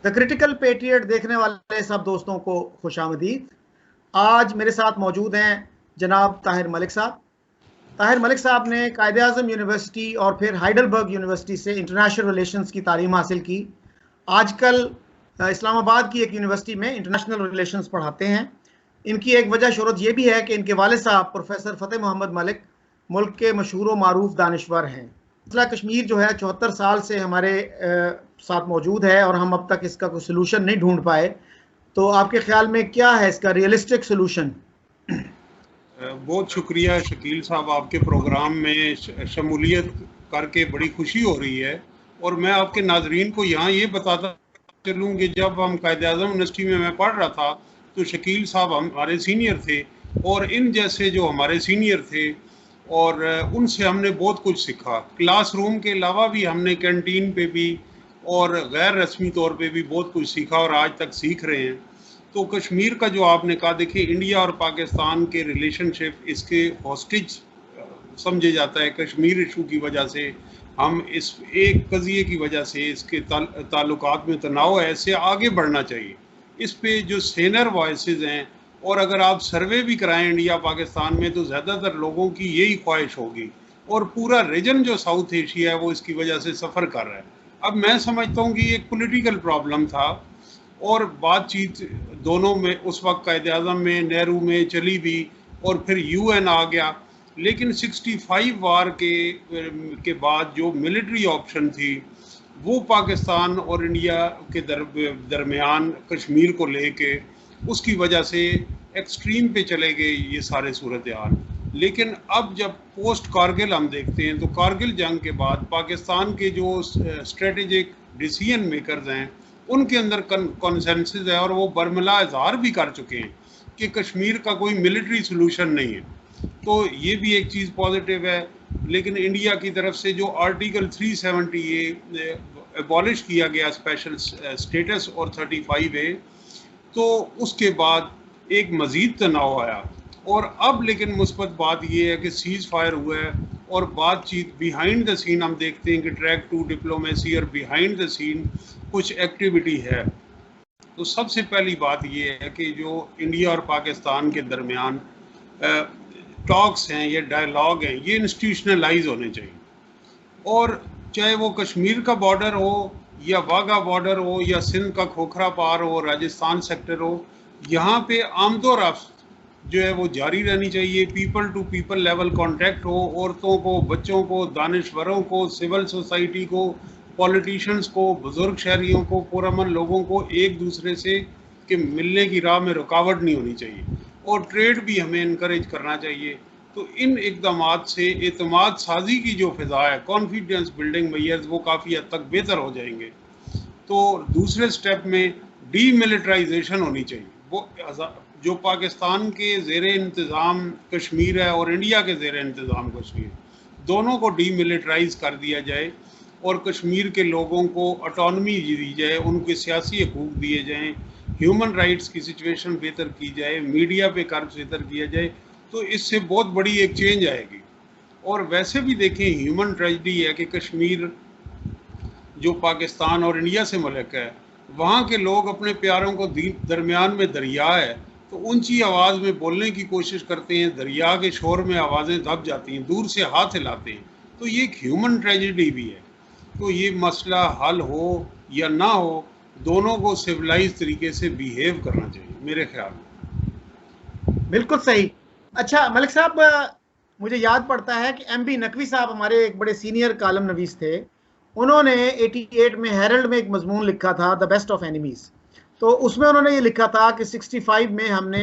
The critical patriot देखने वाले सब दोस्तों को खुशामदीद। आज मेरे साथ मौजूद हैं जनाब ताहिर मलिक साहब। ताहिर मलिक साहब ने कायद-ए-आज़म यूनिवर्सिटी और फिर हाइडलबर्ग यूनिवर्सिटी से इंटरनेशनल रिलेशंस की तालीम हासिल की। आजकल इस्लामाबाद की एक यूनिवर्सिटी में इंटरनेशनल रिलेशंस पढ़ाते हैं। इनकी एक वजह शोहरत ये भी है कि इनके वालिद साहब प्रोफेसर फ़तेह मोहम्मद मलिक मुल्क के मशहूर व मारूफ दानिश्वर हैं। मसला कश्मीर जो है 74 साल से हमारे साथ मौजूद है और हम अब तक इसका कोई सोल्यूशन नहीं ढूंढ पाए। तो आपके ख्याल में क्या है इसका रियलिस्टिक सोल्यूशन? बहुत शुक्रिया शकील साहब, आपके प्रोग्राम में शमूलियत करके बड़ी खुशी हो रही है। और मैं आपके नाजरीन को यहाँ ये बताता चलूँ कि जब हम कायद-ए-आज़म यूनिवर्सिटी में मैं पढ़ रहा था तो शकील साहब हमारे सीनियर थे और इन जैसे जो हमारे सीनियर थे और उनसे हमने बहुत कुछ सीखा। क्लासरूम के अलावा भी हमने कैंटीन पे भी और गैर रस्मी तौर पे भी बहुत कुछ सीखा और आज तक सीख रहे हैं। तो कश्मीर का जो आपने कहा, देखिए इंडिया और पाकिस्तान के रिलेशनशिप इसके हॉस्टिज समझे जाता है। कश्मीर इशू की वजह से हम इस एक कज़िए की वजह से इसके ताल्लुकात में तनाव है, इससे आगे बढ़ना चाहिए। इस पे जो सीनियर वॉइसेस हैं और अगर आप सर्वे भी कराएं इंडिया पाकिस्तान में तो ज़्यादातर लोगों की यही ख्वाहिश होगी और पूरा रीजन जो साउथ एशिया है वो इसकी वजह से सफ़र कर रहा है। अब मैं समझता हूँ कि एक पॉलिटिकल प्रॉब्लम था और बातचीत दोनों में उस वक्त कायद-ए-आज़म में, नेहरू में चली भी और फिर यूएन आ गया। लेकिन 65 वार के बाद जो मिलिट्री ऑप्शन थी वो पाकिस्तान और इंडिया के दरमियान कश्मीर को लेके उसकी वजह से एक्सट्रीम पे चले गए ये सारे सूरत हाल। लेकिन अब जब पोस्ट कारगिल हम देखते हैं तो कारगिल जंग के बाद पाकिस्तान के जो स्ट्रेटेजिक डिसीजन मेकर्स हैं उनके अंदर कॉन्सेंसस है और वो बरमला इजहार भी कर चुके हैं कि कश्मीर का कोई मिलिट्री सोल्यूशन नहीं है। तो ये भी एक चीज़ पॉजिटिव है। लेकिन इंडिया की तरफ से जो आर्टिकल 370 एबॉलिश किया गया स्पेशल स्टेटस और 35A, तो उसके बाद एक मज़ीद तनाव आया। और अब लेकिन मुस्बत बात ये है कि सीज़ फायर हुआ है और बातचीत बिहाइंड द सीन हम देखते हैं कि ट्रैक टू डिप्लोमेसी और बिहाइंड द सीन कुछ एक्टिविटी है। तो सबसे पहली बात ये है कि जो इंडिया और पाकिस्तान के दरमियान टॉक्स हैं या डायलॉग हैं ये इंस्टीट्यूशनलाइज होने चाहिए। और चाहे वो कश्मीर का बॉर्डर हो या वाघा बॉर्डर हो या सिंध का खोखरा पार हो, राजस्थान सेक्टर हो, यहाँ पे आमदोरफ्त जो है वो जारी रहनी चाहिए। People to people level contact हो, औरतों को, बच्चों को, दानिश्वरों को, सिविल सोसाइटी को, पॉलिटिशियंस को, बुजुर्ग शहरियों को, पुरअमन लोगों को एक दूसरे से के मिलने की राह में रुकावट नहीं होनी चाहिए। और ट्रेड भी हमें इनकरेज करना चाहिए। तो इन इकदामात से एतमाद साजी की जो फिजा है, कॉन्फिडेंस बिल्डिंग मेयर्स, वो काफ़ी हद तक बेहतर हो जाएंगे। तो दूसरे स्टेप में डीमिलिटराइजेशन होनी चाहिए। वो जो पाकिस्तान के ज़ेर इंतज़ाम कश्मीर है और इंडिया के ज़ेर इंतज़ाम कश्मीर, दोनों को डीमिलिटराइज कर दिया जाए और कश्मीर के लोगों को ऑटोनमी दी जाए, उनके सियासी हकूक़ दिए जाएँ, ह्यूमन राइट्स की सिचुएशन बेहतर की जाए, मीडिया पे कर्ज बेहतर किया जाए, तो इससे बहुत बड़ी एक चेंज आएगी। और वैसे भी देखें ह्यूमन ट्रेजेडी है कि कश्मीर जो पाकिस्तान और इंडिया से मुल्क है, वहाँ के लोग अपने प्यारों को दरमियान में दरिया है तो ऊंची आवाज़ में बोलने की कोशिश करते हैं, दरिया के शोर में आवाज़ें दब जाती हैं, दूर से हाथ हिलाते हैं। तो ये एक ह्यूमन ट्रेजेडी भी है। तो ये मसला हल हो या ना हो, दोनों को सिविलाइज तरीके से बिहेव करना चाहिए मेरे ख्याल में। बिल्कुल सही। अच्छा मलिक साहब, मुझे याद पड़ता है कि MB नकवी साहब हमारे एक बड़े सीनियर कालम नवीस थे। उन्होंने 88 में हेरल्ड में एक मजमून लिखा था, द बेस्ट ऑफ एनिमीज़। तो उसमें उन्होंने ये लिखा था कि 65 में हमने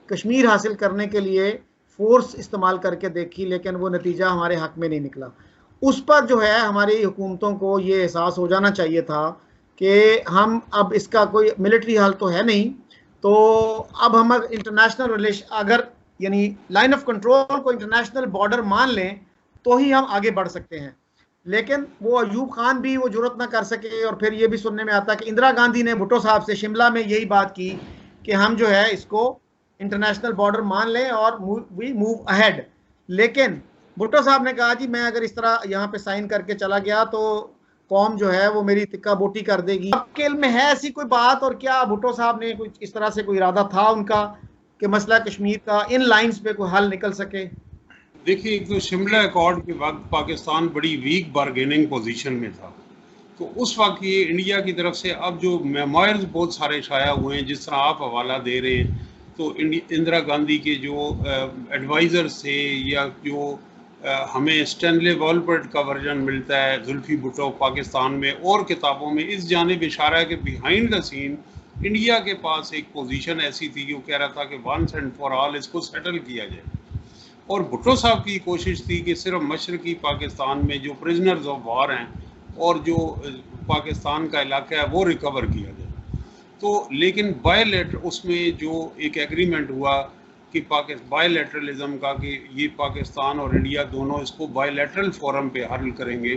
कश्मीर हासिल करने के लिए फोर्स इस्तेमाल करके देखी लेकिन वो नतीजा हमारे हक में नहीं निकला। उस पर जो है हमारी हुकूमतों को ये एहसास हो जाना चाहिए था कि हम अब इसका कोई मिलिट्री हल तो है नहीं, तो अब हम इंटरनेशनल रिलेशन अगर यानी लाइन ऑफ कंट्रोल को इंटरनेशनल बॉर्डर मान लें तो ही हम आगे बढ़ सकते हैं। लेकिन वो अयूब खान भी वो जुर्रत ना कर सके और फिर ये भी सुनने में आता है कि इंदिरा गांधी ने भुट्टो साहब से शिमला में यही बात की कि हम जो है इसको इंटरनेशनल बॉर्डर मान लें और वी मूव अहेड। लेकिन भुट्टो साहब ने कहा जी मैं अगर इस तरह यहाँ पे साइन करके चला गया तो कौम जो है वो मेरी तिक्का बोटी कर देगी। आपके इल्म में है ऐसी कोई बात, और क्या भुट्टो साहब ने कुछ इस तरह से कोई इरादा था उनका कि मसला कश्मीर का इन लाइंस पे कोई हल निकल सके? देखिए, एक तो शिमला अकॉर्ड के वक्त पाकिस्तान बड़ी वीक बारगेनिंग पोजीशन में था, तो उस वक्त ये इंडिया की तरफ से अब जो मेमोयर्स बहुत सारे शाया हुए हैं, जिस तरह आप हवाला दे रहे हैं, तो इंदिरा गांधी के जो एडवाइज़र्स थे, या जो हमें स्टैनले वॉलपर्ट का वर्जन मिलता है जुल्फी भुट्टो पाकिस्तान में और किताबों में, इस जानिब इशारा है कि बिहाइंड द सीन इंडिया के पास एक पोजीशन ऐसी थी कि वो कह रहा था कि वंस एंड फॉर ऑल इसको सेटल किया जाए। और भुट्टो साहब की कोशिश थी कि सिर्फ मशरकी पाकिस्तान में जो प्रिजनर्स ऑफ वार हैं और जो पाकिस्तान का इलाका है वो रिकवर किया जाए। तो लेकिन बायलैटरल उसमें जो एक एग्रीमेंट हुआ कि बायलैटरलिज्म का, कि ये पाकिस्तान और इंडिया दोनों इसको बायलैटरल फोरम पे हल करेंगे,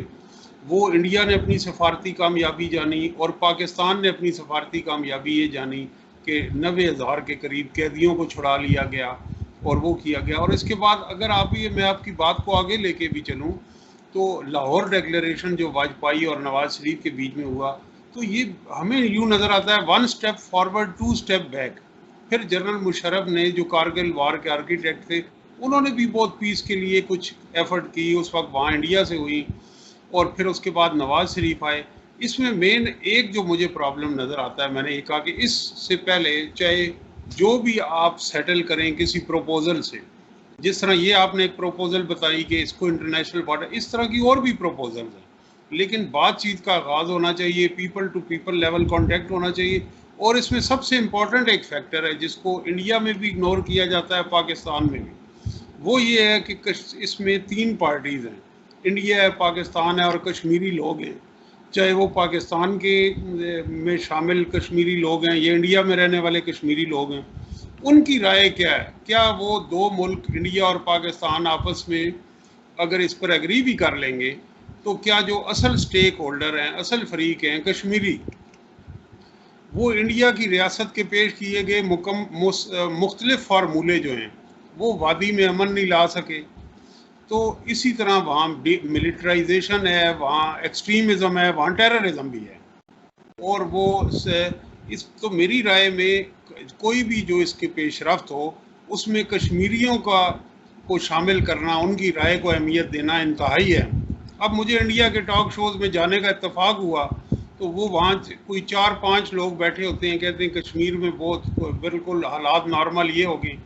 वो इंडिया ने अपनी सफारती कामयाबी जानी और पाकिस्तान ने अपनी सफारती कामयाबी ये जानी कि 90,000 के करीब कैदियों को छुड़ा लिया गया और वो किया गया। और इसके बाद अगर आप ये, मैं आपकी बात को आगे लेके भी चलूँ, तो लाहौर डिक्लेरेशन जो वाजपेयी और नवाज शरीफ के बीच में हुआ, तो ये हमें यूँ नज़र आता है 1 स्टेप फॉरवर्ड 2 स्टेप बैक। फिर जनरल मुशर्रफ ने, जो कारगिल वार के आर्किटेक्ट थे, उन्होंने भी बहुत पीस के लिए कुछ एफर्ट की, उस वक्त वहाँ इंडिया से हुई, और फिर उसके बाद नवाज शरीफ आए। इसमें मेन एक जो मुझे प्रॉब्लम नज़र आता है, मैंने ये कहा कि इससे पहले चाहे जो भी आप सेटल करें किसी प्रपोजल से, जिस तरह ये आपने एक प्रपोजल बताई कि इसको इंटरनेशनल बॉर्डर, इस तरह की और भी प्रपोजल हैं, लेकिन बातचीत का आगाज़ होना चाहिए, people to people level contact होना चाहिए। और इसमें सबसे इम्पॉर्टेंट एक फैक्टर है जिसको इंडिया में भी इग्नोर किया जाता है, पाकिस्तान में भी, वो ये है कि इसमें 3 पार्टीज़ हैं, इंडिया है, पाकिस्तान है और कश्मीरी लोग हैं। चाहे वो पाकिस्तान के में शामिल कश्मीरी लोग हैं या इंडिया में रहने वाले कश्मीरी लोग हैं, उनकी राय क्या है? क्या वो 2 मुल्क इंडिया और पाकिस्तान आपस में अगर इस पर एग्री भी कर लेंगे, तो क्या जो असल स्टेक होल्डर हैं, असल फरीक हैं कश्मीरी, वो इंडिया की रियासत के पेश किए गए मुख्तलिफ फार्मूले जो हैं वो वादी में अमन नहीं ला सके? तो इसी तरह वहाँ मिलिट्राइजेशन है, वहाँ एक्सट्रीमिज़म है, वहाँ टेररिज्म भी है। और वो इस तो मेरी राय में कोई भी जो इसके पेशरफ्त हो, उसमें कश्मीरियों को शामिल करना, उनकी राय को अहमियत देना इंतहाई है। अब मुझे इंडिया के टॉक शोज़ में जाने का इत्तेफाक हुआ, तो वो वहाँ कोई 4-5 लोग बैठे होते हैं, कहते हैं कश्मीर में बहुत बिल्कुल हालात नॉर्मल ये होगी।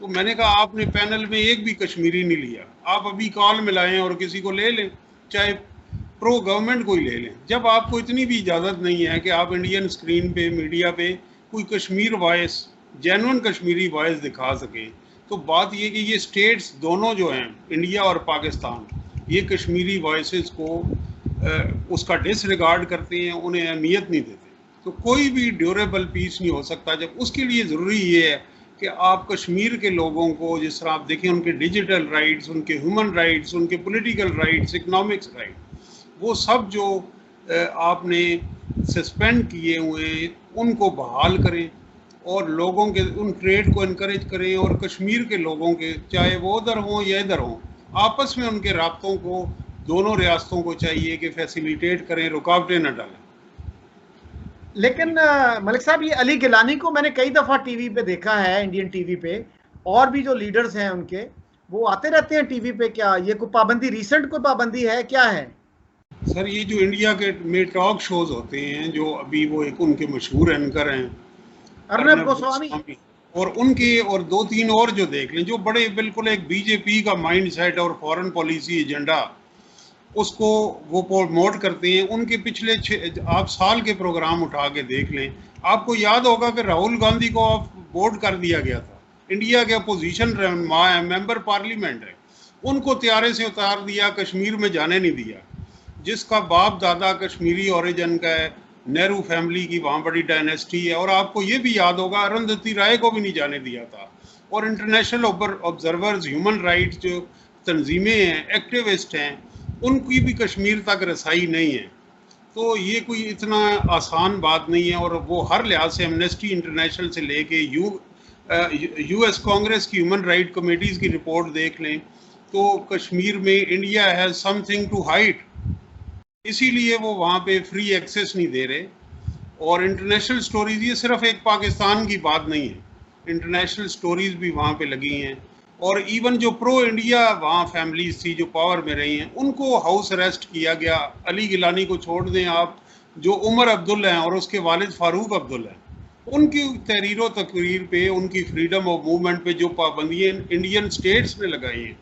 तो मैंने कहा आपने पैनल में एक भी कश्मीरी नहीं लिया, आप अभी कॉल मिलाएं और किसी को ले लें, चाहे प्रो गवर्नमेंट को ही ले लें। जब आपको इतनी भी इजाज़त नहीं है कि आप इंडियन स्क्रीन पे, मीडिया पे कोई Kashmir voice, genuine Kashmiri voice दिखा सकें, तो बात ये कि ये स्टेट्स दोनों जो हैं, इंडिया और पाकिस्तान, ये कश्मीरी वॉइसेस को उसका डिसरिगार्ड करते हैं, उन्हें अहमियत नहीं देते। तो कोई भी ड्यूरेबल पीस नहीं हो सकता। जब उसके लिए ज़रूरी ये है कि आप कश्मीर के लोगों को, जिस तरह आप देखें, उनके डिजिटल राइट्स, उनके ह्यूमन राइट्स, उनके पॉलिटिकल राइट्स, इकोनॉमिक्स राइट, वो सब जो आपने सस्पेंड किए हुए उनको बहाल करें और लोगों के उन ट्रेड को इनकरेज करें, और कश्मीर के लोगों के, चाहे वो उधर हों या इधर हों, आपस में उनके राब्तों को दोनों रियासतों को चाहिए कि फैसिलिटेट करें, रुकावटें न डालें। लेकिन मलिक साहब, ये अली गिलानी को मैंने कई दफ़ा टीवी पे देखा है, इंडियन टीवी पे, और भी जो लीडर्स हैं उनके, वो आते रहते हैं टीवी पे। क्या ये कोई पाबंदी, रिसेंट कोई पाबंदी है, क्या है? सर, ये जो इंडिया के में टॉक शोज होते हैं, जो अभी वो एक उनके मशहूर एंकर हैं अर्नब गोस्वामी, और उनके और 2-3 और जो देख लें, जो बड़े बिल्कुल एक बीजेपी का माइंडसेट और फॉरेन पॉलिसी एजेंडा उसको वो प्रमोट करते हैं। उनके पिछले आप साल के प्रोग्राम उठा के देख लें, आपको याद होगा कि राहुल गांधी को बोर्ड कर दिया गया था, इंडिया के अपोजिशन मेंबर पार्लियामेंट है, उनको त्यारे से उतार दिया, कश्मीर में जाने नहीं दिया, जिसका बाप दादा कश्मीरी ओरिजिन का है, नेहरू फैमिली की वहाँ बड़ी डायनेस्टी है। और आपको ये भी याद होगा अरुंधति राय को भी नहीं जाने दिया था। और इंटरनेशनल ऑब्जर्वर्स, ह्यूमन राइट्स जो तंजीमें हैं, एक्टिविस्ट हैं, उनकी भी कश्मीर तक रसाई नहीं है। तो ये कोई इतना आसान बात नहीं है। और वो हर लिहाज से एमनेस्टी इंटरनेशनल से लेके यूएस कांग्रेस की ह्यूमन राइट कमेटीज़ की रिपोर्ट देख लें, तो कश्मीर में India has something to hide. इसीलिए वो वहाँ पे फ्री एक्सेस नहीं दे रहे। और इंटरनेशनल स्टोरीज, ये सिर्फ एक पाकिस्तान की बात नहीं है, इंटरनेशनल स्टोरीज भी वहाँ पे लगी हैं। और इवन जो प्रो इंडिया वहाँ फैमिलीज थी जो पावर में रही हैं, उनको हाउस अरेस्ट किया गया। अली गिलानी को छोड़ दें आप, जो उमर अब्दुल हैं और उसके वालिद फारूक अब्दुल हैं, उनकी तहरीर व तकरीर पे, उनकी फ्रीडम ऑफ मूवमेंट पे जो पाबंदियाँ इंडियन स्टेट्स ने लगाई हैं,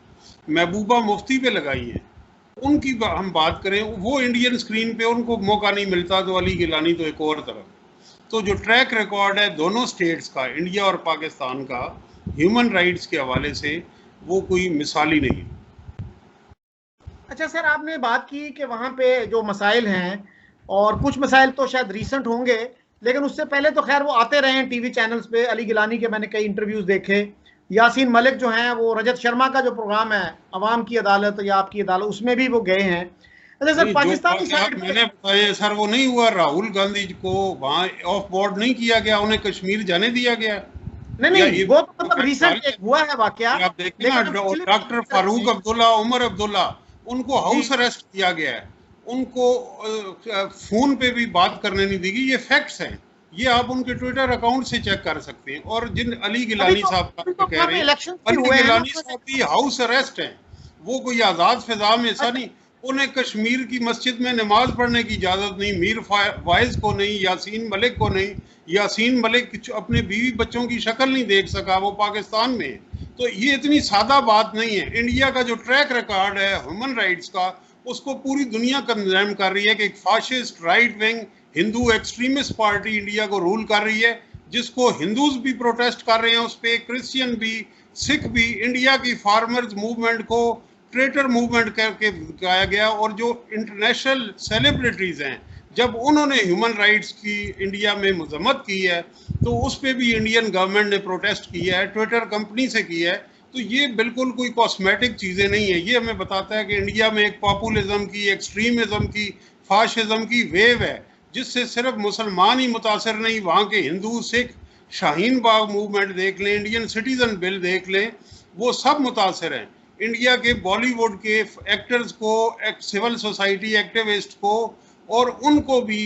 महबूबा मुफ्ती पे लगाई हैं, उनकी हम बात करें, वो इंडियन स्क्रीन पे उनको मौका नहीं मिलता, तो अली गिलानी तो एक और तरफ। तो जो ट्रैक रिकॉर्ड है दोनों स्टेट्स का, इंडिया और पाकिस्तान का, ह्यूमन राइट्स के हवाले से, वो कोई मिसाली नहीं। अच्छा सर, आपने बात की कि वहाँ पे जो मसाइल हैं, और कुछ मसाइल तो शायद रीसेंट होंगे, लेकिन उससे पहले तो खैर वो आते रहे हैं टीवी चैनल्स पे। अली गिलानी के मैंने कई इंटरव्यूज देखे। यासीन मलिक जो हैं, वो रजत शर्मा का जो प्रोग्राम है अवाम की अदालत या आपकी अदालत, उसमें भी वो गए हैं। अच्छा सर, पाकिस्तानी साइड मैंने बताया सर, वो नहीं हुआ, राहुल गांधी को वहाँ ऑफ बोर्ड नहीं किया गया, उन्हें कश्मीर जाने दिया गया। नहीं, वो तो मतलब रिसेंट एक हुआ है वाकया। आप देखिए ना, डॉक्टर फारूक अब्दुल्ला, उमर अब्दुल्ला, उनको हाउस अरेस्ट किया गया है, उनको फोन पे भी बात करने नहीं दी गई। ये फैक्ट्स हैं, ये आप उनके ट्विटर अकाउंट से चेक कर सकते हैं। और जिन अली गिलानी साहब का कह रहे हैं, अली गिलानी साहब भी हाउस अरेस्ट हैं, वो कोई आज़ाद फिजा में ऐसा नहीं। उन्हें कश्मीर की मस्जिद में नमाज पढ़ने की इजाज़त नहीं, मीर वाइज को नहीं, यासीन मलिक को नहीं। यासीन मलिक अपने बीवी बच्चों की शक्ल नहीं देख सका, वो पाकिस्तान में है। तो ये इतनी सादा बात नहीं है। इंडिया का जो ट्रैक रिकॉर्ड है ह्यूमन राइट्स का, उसको पूरी दुनिया कंडेम कर रही है कि एक fascist right wing Hindu extremist party India को रूल कर रही है, जिसको हिंदूज भी प्रोटेस्ट कर रहे हैं उस पर, क्रिश्चियन भी, सिख भी। इंडिया की फार्मर्स मूवमेंट को ट्रेटर मूवमेंट करके गाया गया। और जो इंटरनेशनल सेलिब्रिटीज हैं, जब उन्होंने ह्यूमन राइट्स की इंडिया में मजम्मत की है, तो उस पर भी इंडियन गवर्नमेंट ने प्रोटेस्ट किया है, ट्विटर कंपनी से किया है। तो ये बिल्कुल कोई कॉस्मेटिक चीज़ें नहीं है। ये हमें बताता है कि इंडिया में एक पॉपुलिज्म की, एक्सट्रीमिज्म की, फाशिज्म की वेव है, जिससे सिर्फ मुसलमान ही मुतासर नहीं, वहाँ के हिंदू, सिख, शाहीन बाग मूवमेंट देख लें, इंडियन सिटीजन बिल देख लें, वो सब मुतासर हैं। इंडिया के बॉलीवुड के एक्टर्स को, सिविल सोसाइटी एक्टिविस्ट को, और उनको भी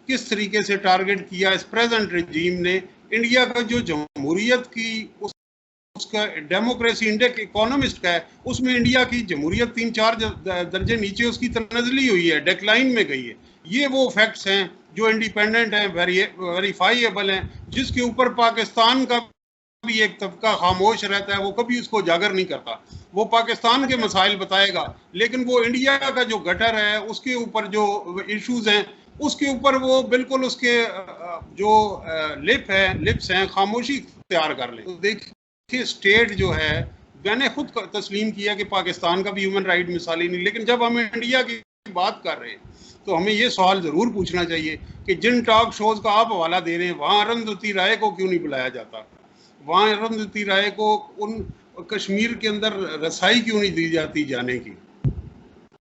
किस तरीके से टारगेट किया इस प्रेजेंट रजीम ने। इंडिया का जो जमहूरियत की उसका डेमोक्रेसी इंडेक्स इकोनॉमिस्ट का है, उसमें इंडिया की जमहूरियत 3-4 दर्जे नीचे उसकी तनजली हुई है, डेक्लाइन में गई है। ये वो फैक्ट्स हैं जो इंडिपेंडेंट हैं, वेरीफाइएबल हैं, जिसके ऊपर पाकिस्तान का भी एक तबका खामोश रहता है, वो कभी उसको उजागर नहीं करता। वो पाकिस्तान के मसाइल बताएगा, लेकिन वो इंडिया का जो गटर है, उसके ऊपर जो इश्यूज हैं, उसके ऊपर वो बिल्कुल उसके जो लिप्स हैं, खामोशी तैयार कर ले। तो देखिए, स्टेट जो है, मैंने खुद तस्लीम किया कि पाकिस्तान का भी ह्यूमन राइट मिसाली नहीं, लेकिन जब हम इंडिया की बात कर रहे हैं तो हमें ये सवाल जरूर पूछना चाहिए कि जिन टॉक शोज का आप हवाला दे रहे हैं, वहाँ अरुंधति राय को क्यों नहीं बुलाया जाता? वहाँ अरुंधति राय को उन कश्मीर के अंदर रसाई क्यों नहीं दी जाती जाने की?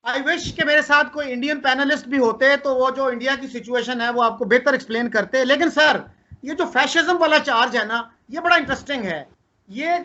आई विश कि मेरे साथ कोई इंडियन पैनलिस्ट भी होते, तो वो जो इंडिया की सिचुएशन है वो आपको बेहतर एक्सप्लेन करते। लेकिन सर, ये जो फैशिज्म वाला चार्ज है ना, ये बड़ा इंटरेस्टिंग है। ये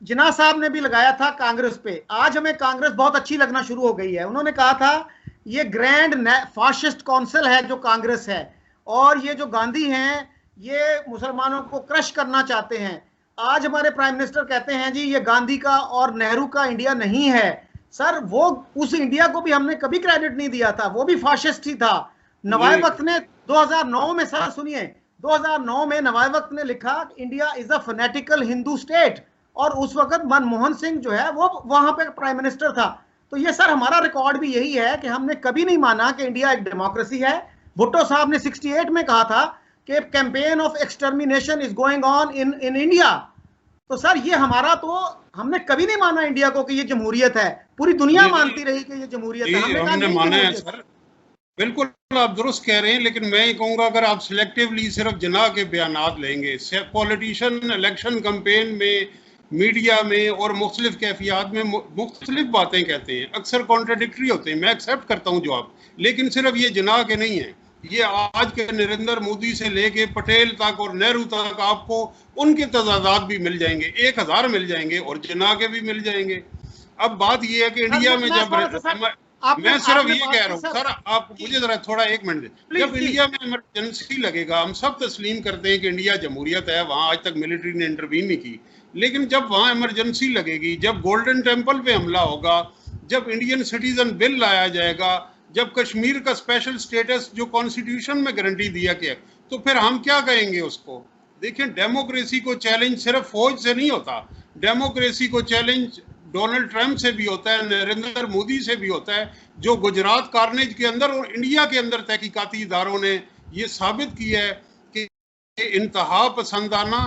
जिन्ना साहब ने भी लगाया था कांग्रेस पे। आज हमें कांग्रेस बहुत अच्छी लगना शुरू हो गई है। उन्होंने कहा था ये ग्रैंड फाशिस्ट काउंसिल है जो कांग्रेस है, और ये जो गांधी हैं ये मुसलमानों को क्रश करना चाहते हैं। आज हमारे प्राइम मिनिस्टर कहते हैं जी ये गांधी का और नेहरू का इंडिया नहीं है। सर, वो उस इंडिया को भी हमने कभी क्रेडिट नहीं दिया था, वो भी फाशिस्ट ही था। नवाब वक्त ने 2009 में, सर सुनिए, 2009 में नवाब वक्त ने लिखा India is a फनेटिकल Hindu state, और उस वक्त मनमोहन सिंह जो है वो वहां पे प्राइम मिनिस्टर था। तो ये सर हमारा रिकॉर्ड भी यही है कि हमने कभी नहीं माना कि इंडिया एक डेमोक्रेसी है। भुट्टो साहब ने 68 में कहा था कि campaign of extermination is going on in India. तो सर ये हमारा, तो हमने कभी नहीं माना इंडिया को कि ये जमहूरियत है। पूरी दुनिया मानती रही कि ये जमहूरियत है, हमने माना है सर। बिल्कुल आप दुरुस्त कह रहे हैं, लेकिन मैं ये कहूँगा अगर आप सिलेक्टिवली सिर्फ जिन्ना के बयानात लेंगे, पॉलिटिशियन इलेक्शन कैंपेन में, मीडिया में और मुख्तलिफ कैफियात में मुख्तलिफ बातें कहते हैं, अक्सर कॉन्ट्राडिक्टरी होते हैं। मैं एक्सेप्ट करता हूँ जवाब, लेकिन सिर्फ ये जिन्ना के नहीं है, ये आज के नरेंद्र मोदी से लेके पटेल तक और नेहरू तक आपको उनके तजादात भी मिल जाएंगे, 1000 मिल जाएंगे, और जिन्ना के भी मिल जाएंगे। अब बात ये है कि इंडिया में जब मैं सिर्फ ये कह रहा हूँ सर, आप मुझे जरा थोड़ा 1 मिनट, जब इंडिया में इमरजेंसी लगेगा, हम सब तस्लीम करते हैं कि इंडिया जमहूरियत है, वहां आज तक मिलिट्री ने इंटरवीन नहीं की, लेकिन जब वहां इमरजेंसी लगेगी, जब गोल्डन टेम्पल पे हमला होगा, जब इंडियन सिटीजन बिल लाया जाएगा, जब कश्मीर का स्पेशल स्टेटस जो कॉन्स्टिट्यूशन में गारंटी दिया गया, तो फिर हम क्या कहेंगे उसको? देखिए, डेमोक्रेसी को चैलेंज सिर्फ फौज से नहीं होता, डेमोक्रेसी को चैलेंज डोनाल्ड ट्रंप से भी होता है, नरेंद्र मोदी से भी होता है, जो गुजरात कारनेज के अंदर और इंडिया के अंदर तहकीकाती इदारों ने ये साबित किया है कि इंतहा पसंदाना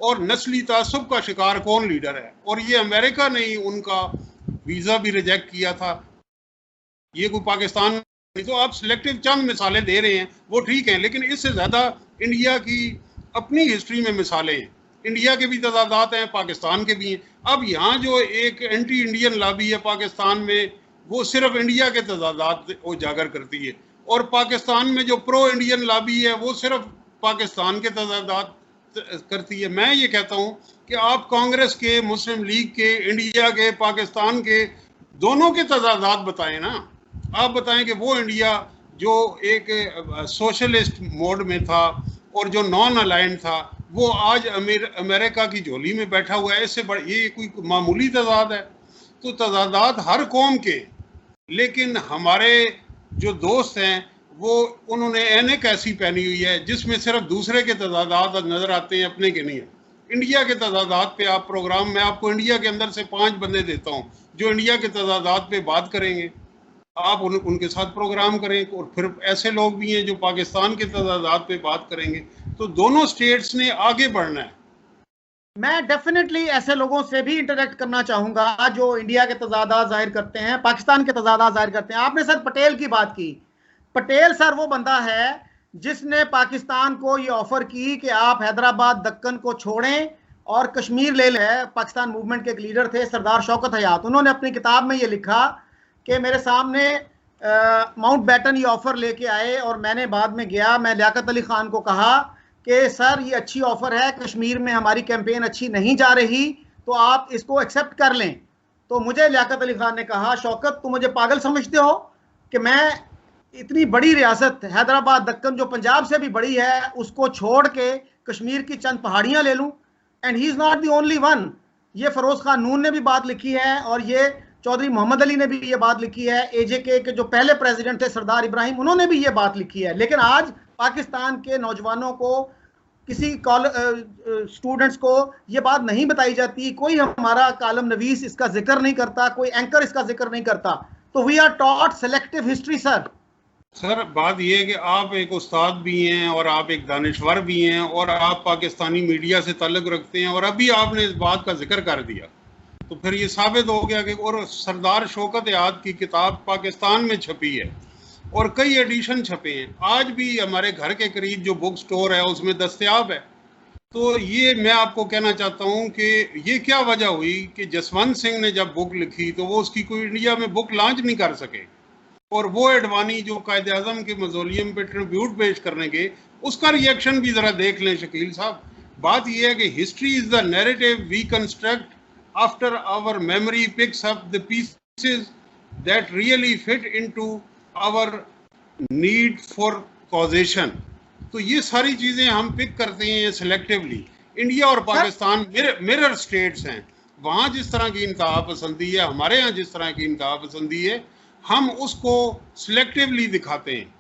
और नस्ली तासुब का शिकार कौन लीडर है। और ये अमेरिका ने ही उनका वीजा भी रिजेक्ट किया था, ये कोई पाकिस्तान नहीं। तो आप सिलेक्टिव चंद मिसालें दे रहे हैं, वो ठीक हैं, लेकिन इससे ज्यादा इंडिया की अपनी हिस्ट्री में मिसालें हैं। इंडिया के भी तजादात हैं, पाकिस्तान के भी हैं। अब यहाँ जो एक एंटी इंडियन लॉबी है पाकिस्तान में, वो सिर्फ इंडिया के तजादात उजागर करती है, और पाकिस्तान में जो प्रो इंडियन लॉबी है वो सिर्फ पाकिस्तान के तजादात करती है। मैं ये कहता हूँ कि आप कांग्रेस के, मुस्लिम लीग के, इंडिया के, पाकिस्तान के, दोनों के तजादात बताएं ना। आप बताएं कि वो इंडिया जो एक सोशलिस्ट मोड में था और जो नॉन अलाइंड था, वो आज अमेरिका की झोली में बैठा हुआ है। इससे ये कोई मामूली तजाद है? तो तजादात हर कौम के, लेकिन हमारे जो दोस्त हैं वो उन्होंने ऐनक ऐसी पहनी हुई है जिसमें सिर्फ दूसरे के तजादात नजर आते हैं, अपने के नहीं है। इंडिया के तजादात पे आप प्रोग्राम, मैं आपको इंडिया के अंदर से 5 बंदे देता हूँ जो इंडिया के तजादात पे बात करेंगे, आप उनके साथ प्रोग्राम करें। और फिर ऐसे लोग भी हैं जो पाकिस्तान के तजादात पे बात करेंगे। तो दोनों स्टेट्स ने आगे बढ़ना है। मैं डेफिनेटली ऐसे लोगों से भी इंटरेक्ट करना चाहूंगा जो इंडिया के तजादात जाहिर करते हैं, पाकिस्तान के तजादात जाहिर करते हैं। आपने सर पटेल की बात की। पटेल सर वो बंदा है जिसने पाकिस्तान को ये ऑफर की कि आप हैदराबाद दक्कन को छोड़ें और कश्मीर ले लें। पाकिस्तान मूवमेंट के एक लीडर थे सरदार शौकत हयात, उन्होंने अपनी किताब में ये लिखा कि मेरे सामने माउंट बैटन ये ऑफर लेके आए और मैंने बाद में गया, मैं लियाकत अली खान को कहा कि सर ये अच्छी ऑफर है, कश्मीर में हमारी कैंपेन अच्छी नहीं जा रही, तो आप इसको एक्सेप्ट कर लें। तो मुझे लियाकत अली खान ने कहा, शौकत तुम मुझे पागल समझते हो कि मैं इतनी बड़ी रियासत हैदराबाद दक्कन जो पंजाब से भी बड़ी है उसको छोड़ के कश्मीर की चंद पहाड़ियां ले लूं? And he is not the only one. ये फरोज खान नून ने भी बात लिखी है और ये चौधरी मोहम्मद अली ने भी ये बात लिखी है। एजेके के जो पहले प्रेसिडेंट थे सरदार इब्राहिम, उन्होंने भी ये बात लिखी है। लेकिन आज पाकिस्तान के नौजवानों को, किसी स्टूडेंट्स को ये बात नहीं बताई जाती, कोई हमारा कालम नवीस इसका जिक्र नहीं करता, कोई एंकर इसका जिक्र नहीं करता। तो we are taught selective history sir. बात ये है कि आप एक उस्ताद भी हैं और आप एक दानिश्वर भी हैं और आप पाकिस्तानी मीडिया से ताल्लुक़ रखते हैं, और अभी आपने इस बात का जिक्र कर दिया, तो फिर ये साबित हो गया कि और सरदार शौकत हयात की किताब पाकिस्तान में छपी है और कई एडिशन छपे हैं, आज भी हमारे घर के करीब जो बुक स्टोर है उसमें दस्तयाब है। तो ये मैं आपको कहना चाहता हूँ कि ये क्या वजह हुई कि जसवंत सिंह ने जब बुक लिखी तो वो उसकी कोई इंडिया में बुक लॉन्च नहीं कर सके, और वो एडवानी जो कायद आज़म के मज़ोलियम पे ट्रिब्यूट पेश करने के, उसका रिएक्शन भी ज़रा देख लें शकील साहब। बात यह है कि history is the narrative we construct after our memory picks up the pieces that really fit into our need for causation. तो ये सारी चीज़ें हम पिक करते हैं सिलेक्टिवली। इंडिया और पाकिस्तान मिरर स्टेट्स हैं, वहाँ जिस तरह की इंतहा पसंदी है, हमारे यहाँ जिस तरह की इंतहा पसंदी है, हम उसको सिलेक्टिवली दिखाते हैं।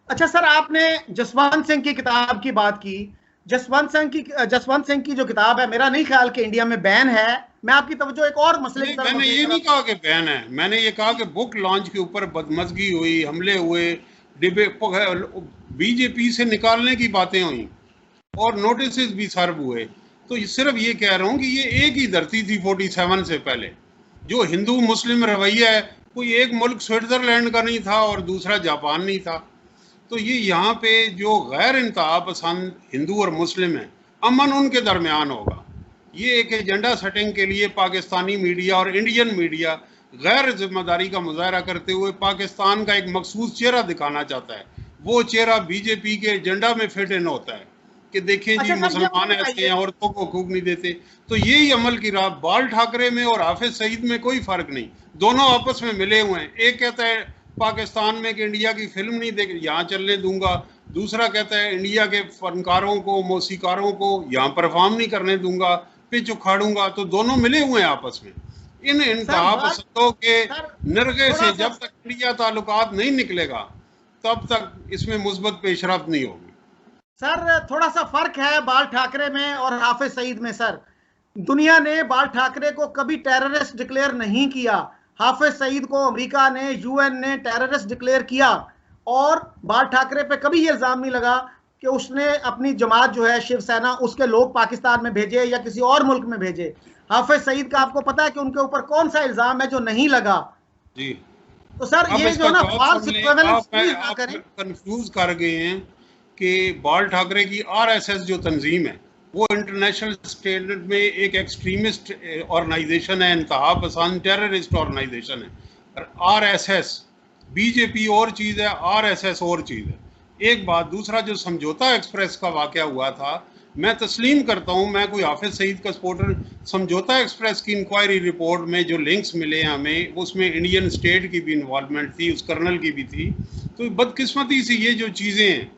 अच्छा सर, आपने जसवंत सिंह की किताब की बात की। जसवंत सिंह की जो किताब है, मेरा नहीं ख्याल कि इंडिया में बैन है। मैं आपकी तवज्जो एक और मसले की तरफ, मैंने ये नहीं कहा कि बैन है, मैंने ये कहा कि बुक लॉन्च के ऊपर बदमजगी हुई, हमले हुए, बीजेपी से निकालने की बातें हुई और नोटिस भी सर्व हुए। तो सिर्फ ये कह रहा हूँ कि ये एक ही धरती थी 47 से पहले। जो हिंदू मुस्लिम रवैया है, कोई एक मुल्क स्विट्जरलैंड का नहीं था और दूसरा जापान नहीं था। तो ये यहाँ पे जो गैर इंतहा पसंद हिंदू और मुस्लिम है, अमन उनके दरमियान होगा। ये एक एजेंडा सेटिंग के लिए पाकिस्तानी मीडिया और इंडियन मीडिया गैर जिम्मेदारी का मुजाहरा करते हुए पाकिस्तान का एक मखसूस चेहरा दिखाना चाहता है। वो चेहरा बीजेपी के एजेंडा में फिट इन होता है। कि देखें जी अच्छा सर, ये मुसलमान मुझे ऐसे बताइए। हैं, औरतों को हकूक नहीं देते। तो यही अमल की राह, बाल ठाकरे में और हाफिज सईद में कोई फर्क नहीं, दोनों आपस में मिले हुए हैं। एक कहता है पाकिस्तान में कि इंडिया की फिल्म नहीं देख यहाँ चलने दूंगा, दूसरा कहता है इंडिया के फनकारों को, मौसीकारों को यहाँ परफॉर्म नहीं करने दूंगा, पिच उखाड़ूंगा। तो दोनों मिले हुए हैं आपस में। इन सर इंतहा बात, पसंदों के सर नरगे थोड़ा से सा, जब तक इंडिया ताल्लुकात नहीं निकलेगा तब तक इसमें मुस्बत पेशरफ्त नहीं होगी। सर थोड़ा सा फर्क है बाल ठाकरे में और हाफिज सईद में। सर दुनिया ने बाल ठाकरे को कभी टेररिस्ट डिक्लेयर नहीं किया, हाफिज सईद को अमेरिका ने, यूएन ने टेररिस्ट डिक्लेयर किया। और बाल ठाकरे पे कभी ये इल्जाम नहीं लगा कि उसने अपनी जमात जो है शिवसेना, उसके लोग पाकिस्तान में भेजे या किसी और मुल्क में भेजे। हाफिज सईद का आपको पता है कि उनके ऊपर कौन सा इल्जाम है जो नहीं लगा। जी, तो सर अब ये इसका जो ना जवाब फॉल्स सुन लें इक्विवेलेंस आप। प्लीज ना आप करें। कंफ्यूज कर गए हैं कि बाल ठाकरे की आरएसएस जो तंजीम है वो इंटरनेशनल स्टैंडर्ड में एक एक्सट्रीमिस्ट ऑर्गेनाइजेशन है, इंतहा पसंद टेररिस्ट ऑर्गेनाइजेशन है। आरएसएस, बीजेपी और चीज़ है, आरएसएस और चीज़ है। एक बात। दूसरा, जो समझौता एक्सप्रेस का वाकया हुआ था, मैं तस्लीम करता हूं, मैं कोई हाफिज सईद का सपोर्टर, समझौता एक्सप्रेस की इंक्वायरी रिपोर्ट में जो लिंक्स मिले हैं हमें, उसमें इंडियन स्टेट की भी इन्वॉल्वमेंट थी, उस कर्नल की भी थी। तो बदकिस्मती से ये जो चीज़ें हैं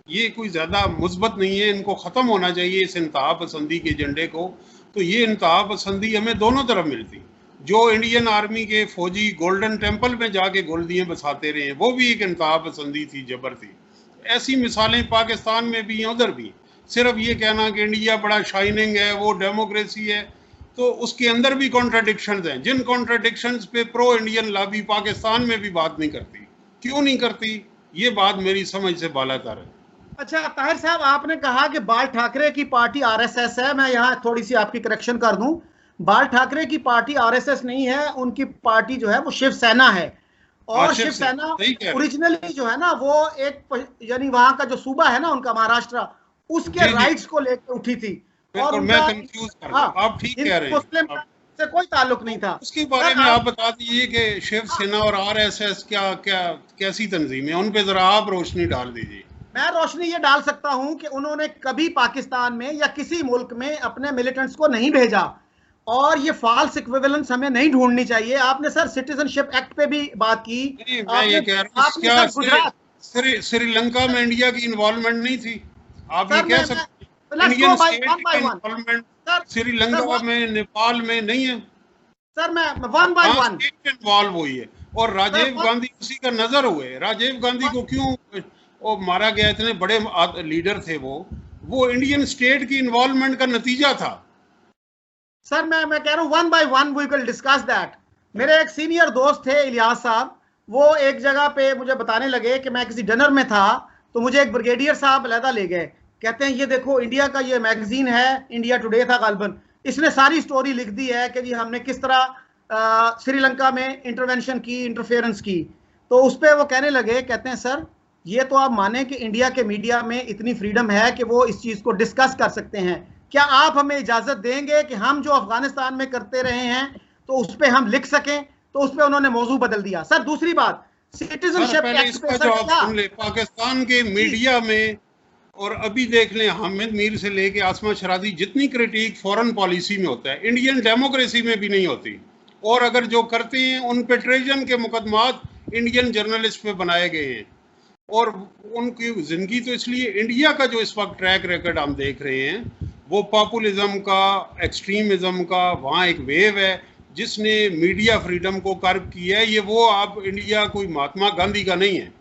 ये कोई ज़्यादा मुस्बत नहीं है, इनको ख़त्म होना चाहिए इस इंतहा पसंदी के एजेंडे को। तो ये इंतहा पसंदी हमें दोनों तरफ मिलती। जो इंडियन आर्मी के फौजी गोल्डन टेम्पल में जाके गोल्दियाँ बसाते रहे हैं वो भी एक इंतहा पसंदी थी, जबर थी। ऐसी मिसालें पाकिस्तान में भी हैं, उधर भी। सिर्फ ये कहना कि इंडिया बड़ा शाइनिंग है, वो डेमोक्रेसी है, तो उसके अंदर भी कॉन्ट्राडिक्शंस हैं। जिन कॉन्ट्राडिक्शंस पे प्रो इंडियन लॉबी पाकिस्तान में भी बात नहीं करती। क्यों नहीं करती? ये बात मेरी समझ से बालातर है। अच्छा ताहिर साहब, आपने कहा कि बाल ठाकरे की पार्टी आरएसएस है। मैं यहाँ थोड़ी सी आपकी करेक्शन कर दूं, बाल ठाकरे की पार्टी आरएसएस नहीं है, उनकी पार्टी जो है वो शिवसेना है। और आशिफ से शिवसेना सही कह रहे हैं। ओरिजिनली जो है ना वो एक, यानी वहां का जो सूबा है ना उनका, महाराष्ट्र, उसके जी जी, राइट्स को लेकर उठी थी। और बिल्कुल, मैं उनका, कंफ्यूज कर गया। हाँ, आप ठीक कह रहे हैं। मुस्लिम आप से कोई ताल्लुक नहीं तो था। उसके बारे सर में आप आप, बता दीजिए कि शिवसेना और आरएसएस क्या क्या कैसी तंजीम है, उन पे जरा आप रोशनी डाल दीजिए। मैं रोशनी ये डाल सकता हूं कि उन्होंने कभी पाकिस्तान में या किसी मुल्क में अपने मिलिटेंट्स को नहीं भेजा। और ये फॉल्स इक्विवेलेंस हमें नहीं ढूंढनी चाहिए। आपने सर सिटीजनशिप एक्ट पे भी बात की। नहीं, मैं ये आपने कह रहा हूँ आपने क्या सर गुजरात, श्रीलंका में इंडिया की इन्वॉल्वमेंट नहीं थी? आप ये सर कह मैं सकते हैं let's go Indian by state one की by one. Involvement sir sir Sri Lanka में, नेपाल में नहीं है? सर मैं वन बाय वहां वन। स्टेट इन्वॉल्व हुई है। और सर राजीव गांधी उसी का नजर हुए। राजीव गांधी को क्यों वो मारा गया? इतने बड़े लीडर थे वो इंडियन स्टेट की इन्वॉल्वमेंट का नतीजा था। सर मैं कह रहा हूँ one by one we will discuss that. मेरे एक सीनियर दोस्त थे इलियास साहब, वो एक जगह पे मुझे बताने लगे कि मैं किसी डिनर में था, तो मुझे एक ब्रिगेडियर साहब अलहदा ले गए। कहते हैं ये देखो इंडिया का ये मैगजीन है, इंडिया टुडे था गालबन, इसने सारी स्टोरी लिख दी है कि जी हमने किस तरह श्रीलंका में इंटरवेंशन की, इंटरफेरेंस की। तो उस पर वो कहने लगे, कहते हैं सर ये तो आप माने कि इंडिया के मीडिया में इतनी फ्रीडम है कि वो इस चीज को डिस्कस कर सकते हैं, क्या आप हमें इजाजत देंगे कि हम जो अफगानिस्तान में करते रहे हैं तो उस पर हम लिख सकें? तो उस पर उन्होंने मौजू बदल दिया। सर दूसरी बात, सिटीजनशिप पहले एक्ट पे इसका सर जवाब क्या, सुन ले। पाकिस्तान के मीडिया में और अभी देख लें हामिद मीर से लेके आसमा शराजी, जितनी क्रिटिक फॉरेन पॉलिसी में होता है इंडियन डेमोक्रेसी में भी नहीं होती। और अगर जो करते हैं उन पे ट्रेजन के मुकदमात इंडियन जर्नलिस्ट पे बनाए गए हैं। और उनकी जिंदगी तो इसलिए इंडिया का जो इस वक्त ट्रैक रिकॉर्ड हम देख रहे हैं वो पॉपुलिज्म का, एक्सट्रीमिज्म का, वहाँ एक वेव है जिसने मीडिया फ्रीडम को कर्ब किया है। ये वो आप इंडिया कोई महात्मा गांधी का नहीं है,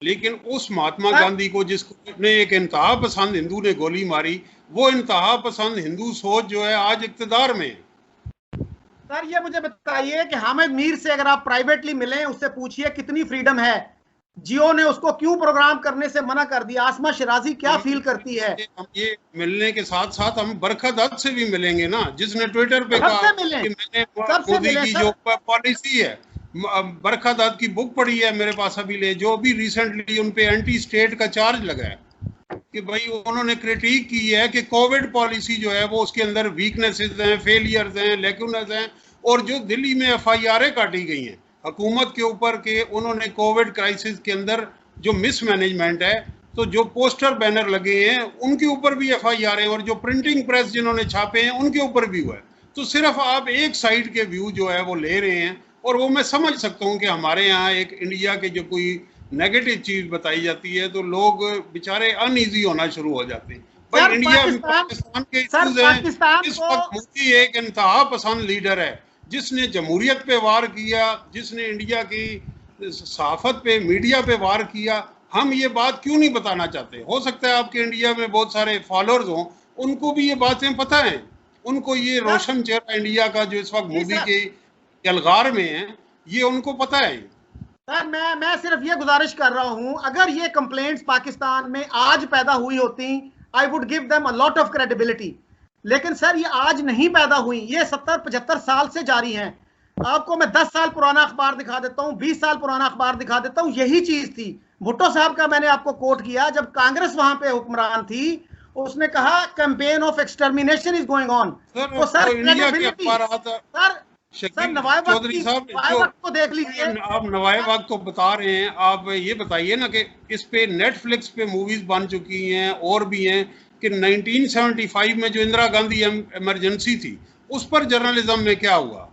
लेकिन उस महात्मा गांधी को जिसने एक इंतहा पसंद हिंदू ने गोली मारी, वो इंतहा पसंद हिंदू सोच जो है आज इक्तदार में है। सर ये मुझे बताइए कि हामिद मीर से अगर आप प्राइवेटली मिलें, उससे पूछिए कितनी फ्रीडम है, जियो ने उसको क्यों प्रोग्राम करने से मना कर दिया, आसमा शराजी क्या फील करती है? हम ये मिलने के साथ साथ हम बरखत हद से भी मिलेंगे ना, जिसने ट्विटर पे कहा कि मैंने मोदी की जो पॉलिसी है, बरखत हद की बुक पढ़ी है मेरे पास अभी ले, जो भी रिसेंटली उन पे एंटी स्टेट का चार्ज लगा है कि भाई उन्होंने क्रिटिक की है कि कोविड पॉलिसी जो है वो उसके अंदर वीकनेसेस हैं, फेलियर्स हैं, लैक्यूनस हैं। और जो दिल्ली में FIR काटी गई हैं हुकूमत के ऊपर के उन्होंने कोविड क्राइसिस के अंदर जो मिसमैनेजमेंट है, तो जो पोस्टर बैनर लगे हैं उनके ऊपर भी FIR है, और जो प्रिंटिंग प्रेस जिन्होंने छापे हैं उनके ऊपर भी हुआ है। तो सिर्फ आप एक साइड के व्यू जो है वो ले रहे हैं, और वो मैं समझ सकता हूँ कि हमारे यहाँ एक इंडिया के जो कोई नेगेटिव चीज बताई जाती है तो लोग बेचारे अनईजी होना शुरू हो जाते हैं। भाई इंडिया में पाकिस्तान के इश्यूज हैं। इस वक्त मोदी एक इंतहा पसंद लीडर है जिसने जमहूरियत पे वार किया, जिसने इंडिया की सहाफत पे, मीडिया पे वार किया। हम ये बात क्यों नहीं बताना चाहते? हो सकता है आपके इंडिया में बहुत सारे फॉलोअर्स हों, उनको भी ये बातें पता है, उनको ये रोशन चेहरा इंडिया का जो इस वक्त मोदी के यलगार में है, ये उनको पता है। सर मैं सिर्फ ये गुजारिश कर रहा हूं, अगर ये कंप्लेंट्स पाकिस्तान में आज पैदा हुई होती, I would give them a lot of credibility. लेकिन सर ये आज नहीं पैदा हुई, ये 70-75 साल से जारी हैं। आपको मैं 10 साल पुराना अखबार दिखा देता हूं, 20 साल पुराना अखबार दिखा देता हूं, यही चीज थी। भुट्टो साहब का मैंने आपको कोट किया, जब कांग्रेस वहां पे हुक्मरान थी, उसने कहा campaign of extermination is going on. तो सर क्रेडिबिलिटी, सर नवाब चौधरी साहब को देख लीजिए। आप नवाब वक्त तो बता रहे हैं, आप ये बताइए ना कि इस पे नेटफ्लिक्स पे मूवीज बन चुकी हैं और भी हैं कि 1975 में जो इंदिरा गांधी इमरजेंसी थी उस पर जर्नलिज्म में क्या हुआ,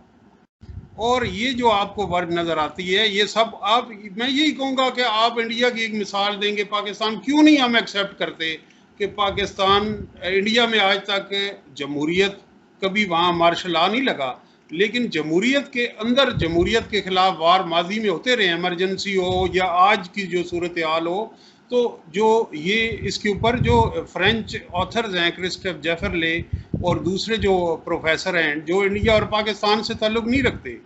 और ये जो आपको वर्ग नजर आती है ये सब आप, मैं यही कहूँगा कि आप इंडिया की एक मिसाल देंगे। पाकिस्तान क्यों नहीं हम एक्सेप्ट करते कि पाकिस्तान, इंडिया में आज तक जमहूरियत, कभी वहाँ मार्शल लॉ नहीं लगा, लेकिन जमहूरियत के अंदर जमहूरियत के खिलाफ वार माजी में होते रहे, इमरजेंसी हो या आज की जो सूरत हाल हो। तो जो ये इसके ऊपर जो फ्रेंच ऑथर्स हैं, क्रिस्टोफ जेफरले और दूसरे जो प्रोफेसर हैं जो इंडिया और पाकिस्तान से ताल्लुक़ नहीं रखते,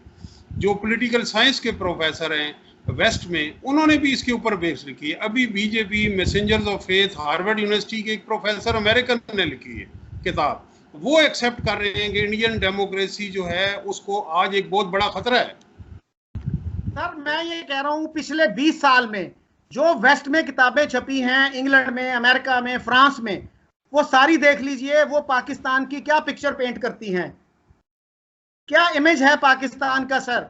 जो पॉलिटिकल साइंस के प्रोफेसर हैं वेस्ट में, उन्होंने भी इसके ऊपर बेस लिखी है। अभी BJP messengers of faith, Harvard university के एक प्रोफेसर अमेरिकन ने लिखी है किताब, वो एक्सेप्ट कर रहे हैं कि इंडियन डेमोक्रेसी जो है उसको आज एक बहुत बड़ा खतरा है। सर मैं ये कह रहा हूँ, पिछले 20 साल में जो वेस्ट में किताबें छपी हैं, इंग्लैंड में, अमेरिका में, फ्रांस में, वो सारी देख लीजिए, वो पाकिस्तान की क्या पिक्चर पेंट करती हैं, क्या इमेज है पाकिस्तान का सर।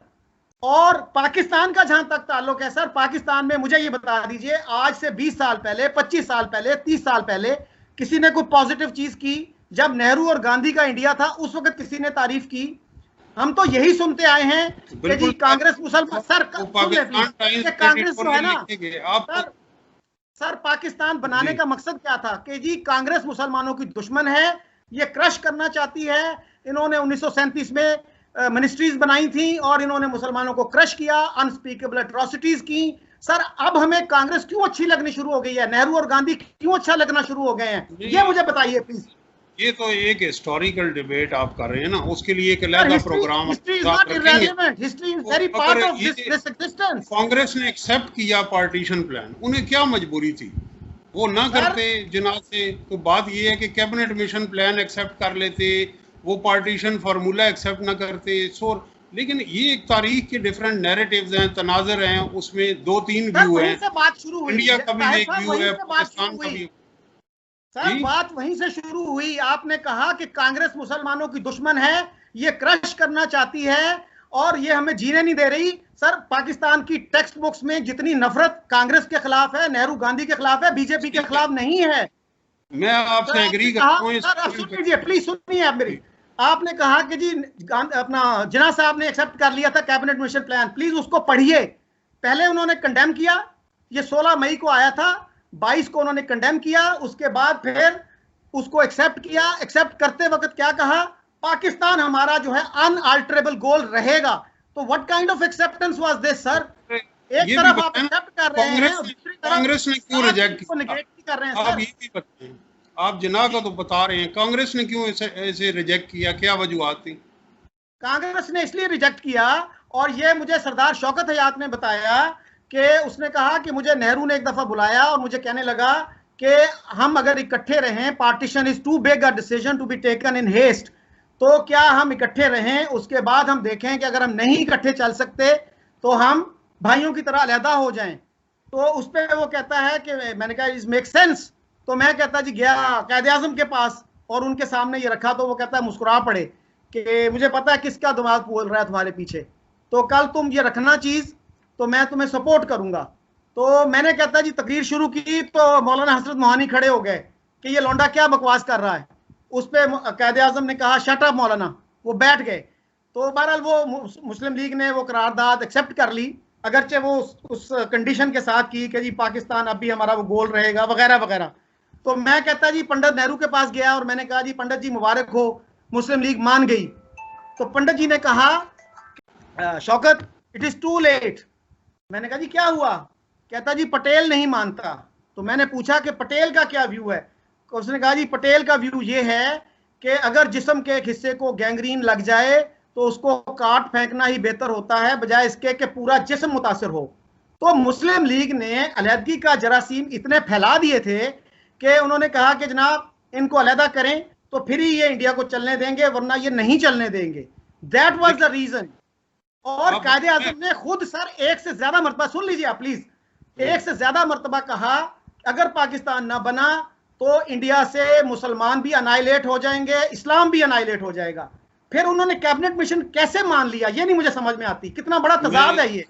और पाकिस्तान का जहां तक ताल्लुक है सर, पाकिस्तान में मुझे ये बता दीजिए, आज से 20 साल पहले, 25 साल पहले, 30 साल पहले किसी ने कोई पॉजिटिव चीज की? जब नेहरू और गांधी का इंडिया था उस वक्त किसी ने तारीफ की? हम तो यही सुनते आए हैं कि जी कांग्रेस मुसलमान, सर कांग्रेस जो है ना सर पाकिस्तान बनाने का मकसद क्या था कि जी कांग्रेस मुसलमानों की दुश्मन है, ये क्रश करना चाहती है। इन्होंने 1937 में मिनिस्ट्रीज बनाई थी और इन्होंने मुसलमानों को क्रश किया, अनस्पीकेबल एट्रोसिटीज की। सर अब हमें कांग्रेस क्यों अच्छी लगनी शुरू हो गई है, नेहरू और गांधी क्यों अच्छा लगना शुरू हो गए हैं, ये मुझे बताइए प्लीज। ये तो एक हिस्टोरिकल डिबेट आप कर रहे हैं ना, उसके लिए एक अलग प्रोग्राम कांग्रेस ने एक्सेप्ट किया पार्टीशन प्लान, उन्हें क्या मजबूरी थी, वो ना करते जिनात से। तो बात ये है कि कैबिनेट मिशन प्लान एक्सेप्ट कर लेते, वो पार्टीशन फार्मूला एक्सेप्ट ना करते। लेकिन ये एक तारीख के डिफरेंट नैरेटिव्स हैं, तनाजर हैं, उसमें 2-3 व्यू हैं। इंडिया का भी एक व्यू है, पाकिस्तान का भी। सर बात वहीं से शुरू हुई। आपने कहा कि कांग्रेस मुसलमानों की दुश्मन है, ये क्रश करना चाहती है और ये हमें जीने नहीं दे रही। सर पाकिस्तान की टेक्स्ट बुक्स में जितनी नफरत कांग्रेस के खिलाफ है, नेहरू गांधी के खिलाफ है, बीजेपी के खिलाफ नहीं है। मैं आपसे एग्री करता हूं। सुन लीजिए प्लीज, सुनिए आप मेरी। आपने कहा कि जी अपना जिन्ना साहब ने एक्सेप्ट कर लिया था कैबिनेट मिशन प्लान, प्लीज उसको पढ़िए। पहले उन्होंने कंडेम किया, ये 16 मई को आया था, 22 को उन्होंने कंडेम किया, उसके बाद फिर उसको एक्सेप्ट किया। एक्सेप्ट करते वक्त क्या कहा, पाकिस्तान हमारा जो है अनअल्टरेबल गोल रहेगा। तो what kind of acceptance was this sir? एक तरफ आप एक्सेप्ट कर रहे हैं और दूसरी तरफ कांग्रेस ने क्यों रिजेक्ट कर रहे हैं आप ये भी बताएं। आप जिन्ना का तो बता रहे हैं, कांग्रेस ने क्यों ऐसे रिजेक्ट किया, क्या वजूहत थी? कांग्रेस ने इसलिए रिजेक्ट किया, और ये मुझे सरदार शौकत हयात ने बताया कि उसने कहा कि मुझे नेहरू ने एक दफा बुलाया और मुझे कहने लगा कि हम अगर इकट्ठे रहें, partition is too big a decision to be taken in haste, तो क्या हम इकट्ठे रहें, उसके बाद हम देखें कि अगर हम नहीं इकट्ठे चल सकते तो हम भाइयों की तरह अलहदा हो जाएं। तो उस पर वो कहता है कि मैंने कहा इज मेक सेंस। तो मैं कहता जी गया कायदे आजम के पास और उनके सामने ये रखा, तो वो कहता है मुस्कुरा पड़े कि मुझे पता है किसका दिमाग बोल रहा है तुम्हारे पीछे, तो कल तुम ये रखना चीज तो मैं तुम्हें सपोर्ट करूंगा। तो मैंने कहता जी तकरीर शुरू की तो मौलाना हसरत मोहानी खड़े हो गए कि ये लौंडा क्या बकवास कर रहा है। उस पर कायदे आजम ने कहा शट अप मौलाना, वो बैठ गए। तो बहरहाल वो मुस्लिम लीग ने वो करारदाद एक्सेप्ट कर ली, अगरचे वो उस कंडीशन के साथ की कि जी पाकिस्तान अब भी हमारा वो गोल रहेगा वगैरह वगैरह। तो मैं कहता जी पंडित नेहरू के पास गया और मैंने कहा जी पंडित जी मुबारक हो, मुस्लिम लीग मान गई। तो पंडित जी ने कहा Shaukat it is too late. मैंने कहा जी क्या हुआ? कहता जी पटेल नहीं मानता। तो मैंने पूछा कि पटेल का क्या व्यू है? उसने कहा जी पटेल का व्यू ये है कि अगर जिस्म के एक हिस्से को गैंग्रीन लग जाए तो उसको काट फेंकना ही बेहतर होता है बजाय इसके कि पूरा जिस्म मुतासर हो। तो मुस्लिम लीग ने अलहदगी का जरासीम इतने फैला दिए थे कि उन्होंने कहा कि जनाब इनको अलहदा करें तो फिर ही ये इंडिया को चलने देंगे, वरना ये नहीं चलने देंगे। That was the reason. और कायदे आजम ने खुद सर एक से ज्यादा मरतबा, सुन लीजिए आप प्लीज, एक से ज्यादा मरतबा कहा अगर पाकिस्तान ना बना तो इंडिया से मुसलमान भी अनाइलेट हो जाएंगे, इस्लाम भी अनाइलेट हो जाएगा। फिर उन्होंने कैबिनेट मिशन कैसे मान लिया, ये नहीं मुझे समझ में आती। कितना बड़ा तजाद है ये।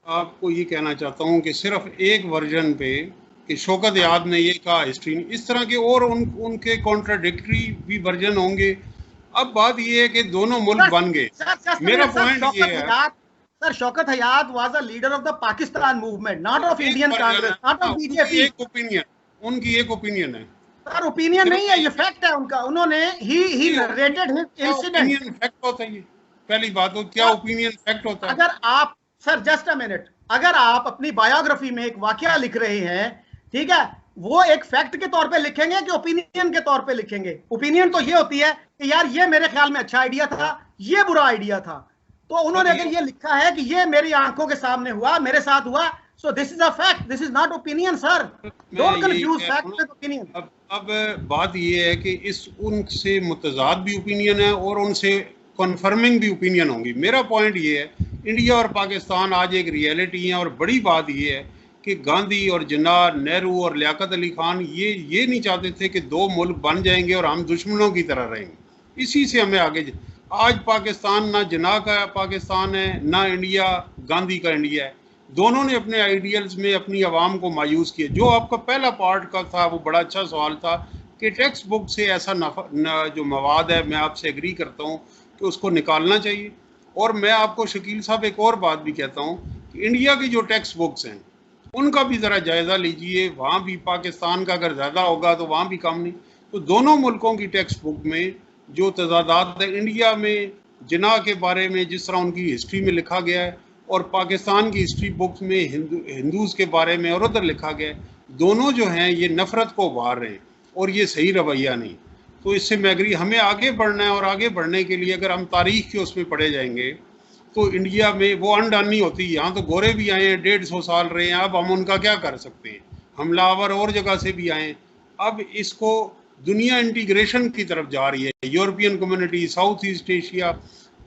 आपको ये कहना चाहता हूँ कि सिर्फ एक वर्जन पे कि शौकत याद ने ये कहा हिस्ट्री, इस तरह के और उनके कॉन्ट्राडिक्टरी भी वर्जन होंगे। अब बात ये है कि दोनों मुल्क बन गए। मेरा पॉइंट ये है sir, Shaukat Hayat was a leader of the Pakistan movement, not of Indian Congress, not of BJP. एक ओपिनियन, उनकी एक ओपिनियन है सर, ओपिनियन नहीं है, ये फैक्ट है उनका। उन्होंने ही नरेटेड हिज इंसिडेंट। फैक्ट होता है ये पहली बात। तो क्या ओपिनियन फैक्ट होता है? अगर आप सर जस्ट अ मिनट, अगर आप अपनी बायोग्राफी में एक वाकया लिख रहे हैं, ठीक है, वो एक फैक्ट के तौर पे लिखेंगे कि ओपिनियन के तौर पे लिखेंगे? ओपिनियन तो ये होती है कि यार ये मेरे ख्याल में अच्छा आइडिया था, ये बुरा आइडिया था। तो उन्होंने अगर ये लिखा है कि ये मेरी आंखों के सामने हुआ, मेरे साथ हुआ, so this is a fact, this is not opinion sir. Don't confuse fact with opinion. अब बात ये है कि इस उनसे मुतजाद भी ओपिनियन है और उनसे कन्फर्मिंग भी ओपिनियन होंगी। मेरा पॉइंट ये है इंडिया और पाकिस्तान आज एक रियलिटी है और बड़ी बात ये है कि गांधी और जिन्ना, नेहरू और लियाकत अली खान ये नहीं चाहते थे कि दो मुल्क बन जाएंगे और हम दुश्मनों की तरह रहेंगे। इसी से हमें आगे आज पाकिस्तान ना जिन्ना का पाकिस्तान है, ना इंडिया गांधी का इंडिया है। दोनों ने अपने आइडियल्स में अपनी आवाम को मायूस किया। जो आपका पहला पार्ट का था वो बड़ा अच्छा सवाल था कि टेक्स्ट बुक से ऐसा जो मवाद है, मैं आपसे एग्री करता हूँ कि उसको निकालना चाहिए। और मैं आपको शकील साहब एक और बात भी कहता हूँ कि इंडिया की जो टेक्स्ट बुक्स हैं उनका भी ज़रा जायज़ा लीजिए। वहाँ भी पाकिस्तान का अगर ज़्यादा होगा तो वहाँ भी कम नहीं। तो दोनों मुल्कों की टेक्स्ट बुक में जो तजादात है, इंडिया में जिन्ना के बारे में जिस तरह उनकी हिस्ट्री में लिखा गया है और पाकिस्तान की हिस्ट्री बुक्स में हिंदूज़ के बारे में और उधर लिखा गया है, दोनों जो हैं ये नफ़रत को उभार रहे हैं और ये सही रवैया नहीं। तो इससे मैं एग्री, हमें आगे बढ़ना है और आगे बढ़ने के लिए अगर हम तारीख़ के उसमें पढ़े जाएंगे तो इंडिया में वो अनडानी होती है। यहाँ तो गोरे भी आए हैं, 150 साल रहे हैं, अब हम उनका क्या कर सकते हैं? हमलावर और जगह से भी आए। अब इसको दुनिया इंटीग्रेशन की तरफ जा रही है, European community, south east Asia,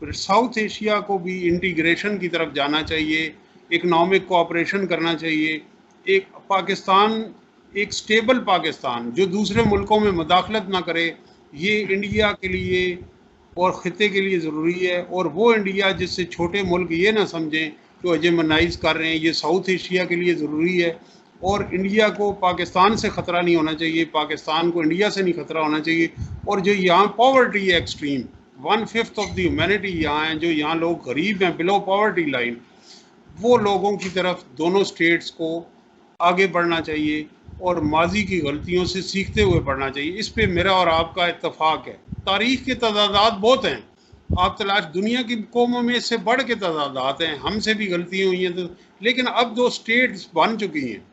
south Asia को भी इंटीग्रेशन की तरफ जाना चाहिए, इकनॉमिक कोऑपरेशन करना चाहिए। एक पाकिस्तान, एक स्टेबल पाकिस्तान जो दूसरे मुल्कों में मुदाखलत ना करे, ये इंडिया के लिए और ख़िते के लिए ज़रूरी है। और वो इंडिया जिससे छोटे मुल्क ये ना समझें कि हेजेमनाइज कर रहे हैं, ये साउथ एशिया के लिए ज़रूरी है। और इंडिया को पाकिस्तान से ख़तरा नहीं होना चाहिए, पाकिस्तान को इंडिया से नहीं ख़तरा होना चाहिए। और जो यहाँ पॉवर्टी है एक्सट्रीम, 1/5 ऑफ द ह्यूमैनिटी यहाँ है, जो यहाँ लोग गरीब हैं, बिलो पॉवर्टी लाइन, वो लोगों की तरफ दोनों स्टेट्स को आगे बढ़ना चाहिए और माजी की गलतियों से सीखते हुए बढ़ना चाहिए। इस पे मेरा और आपका इत्तफाक है। तारीख़ के तजादात बहुत हैं, आप तलाश, दुनिया की कौमों में इससे बढ़ के तजादात हैं, हमसे भी गलतियाँ हुई हैं तो, लेकिन अब 2 स्टेट्स बन चुकी हैं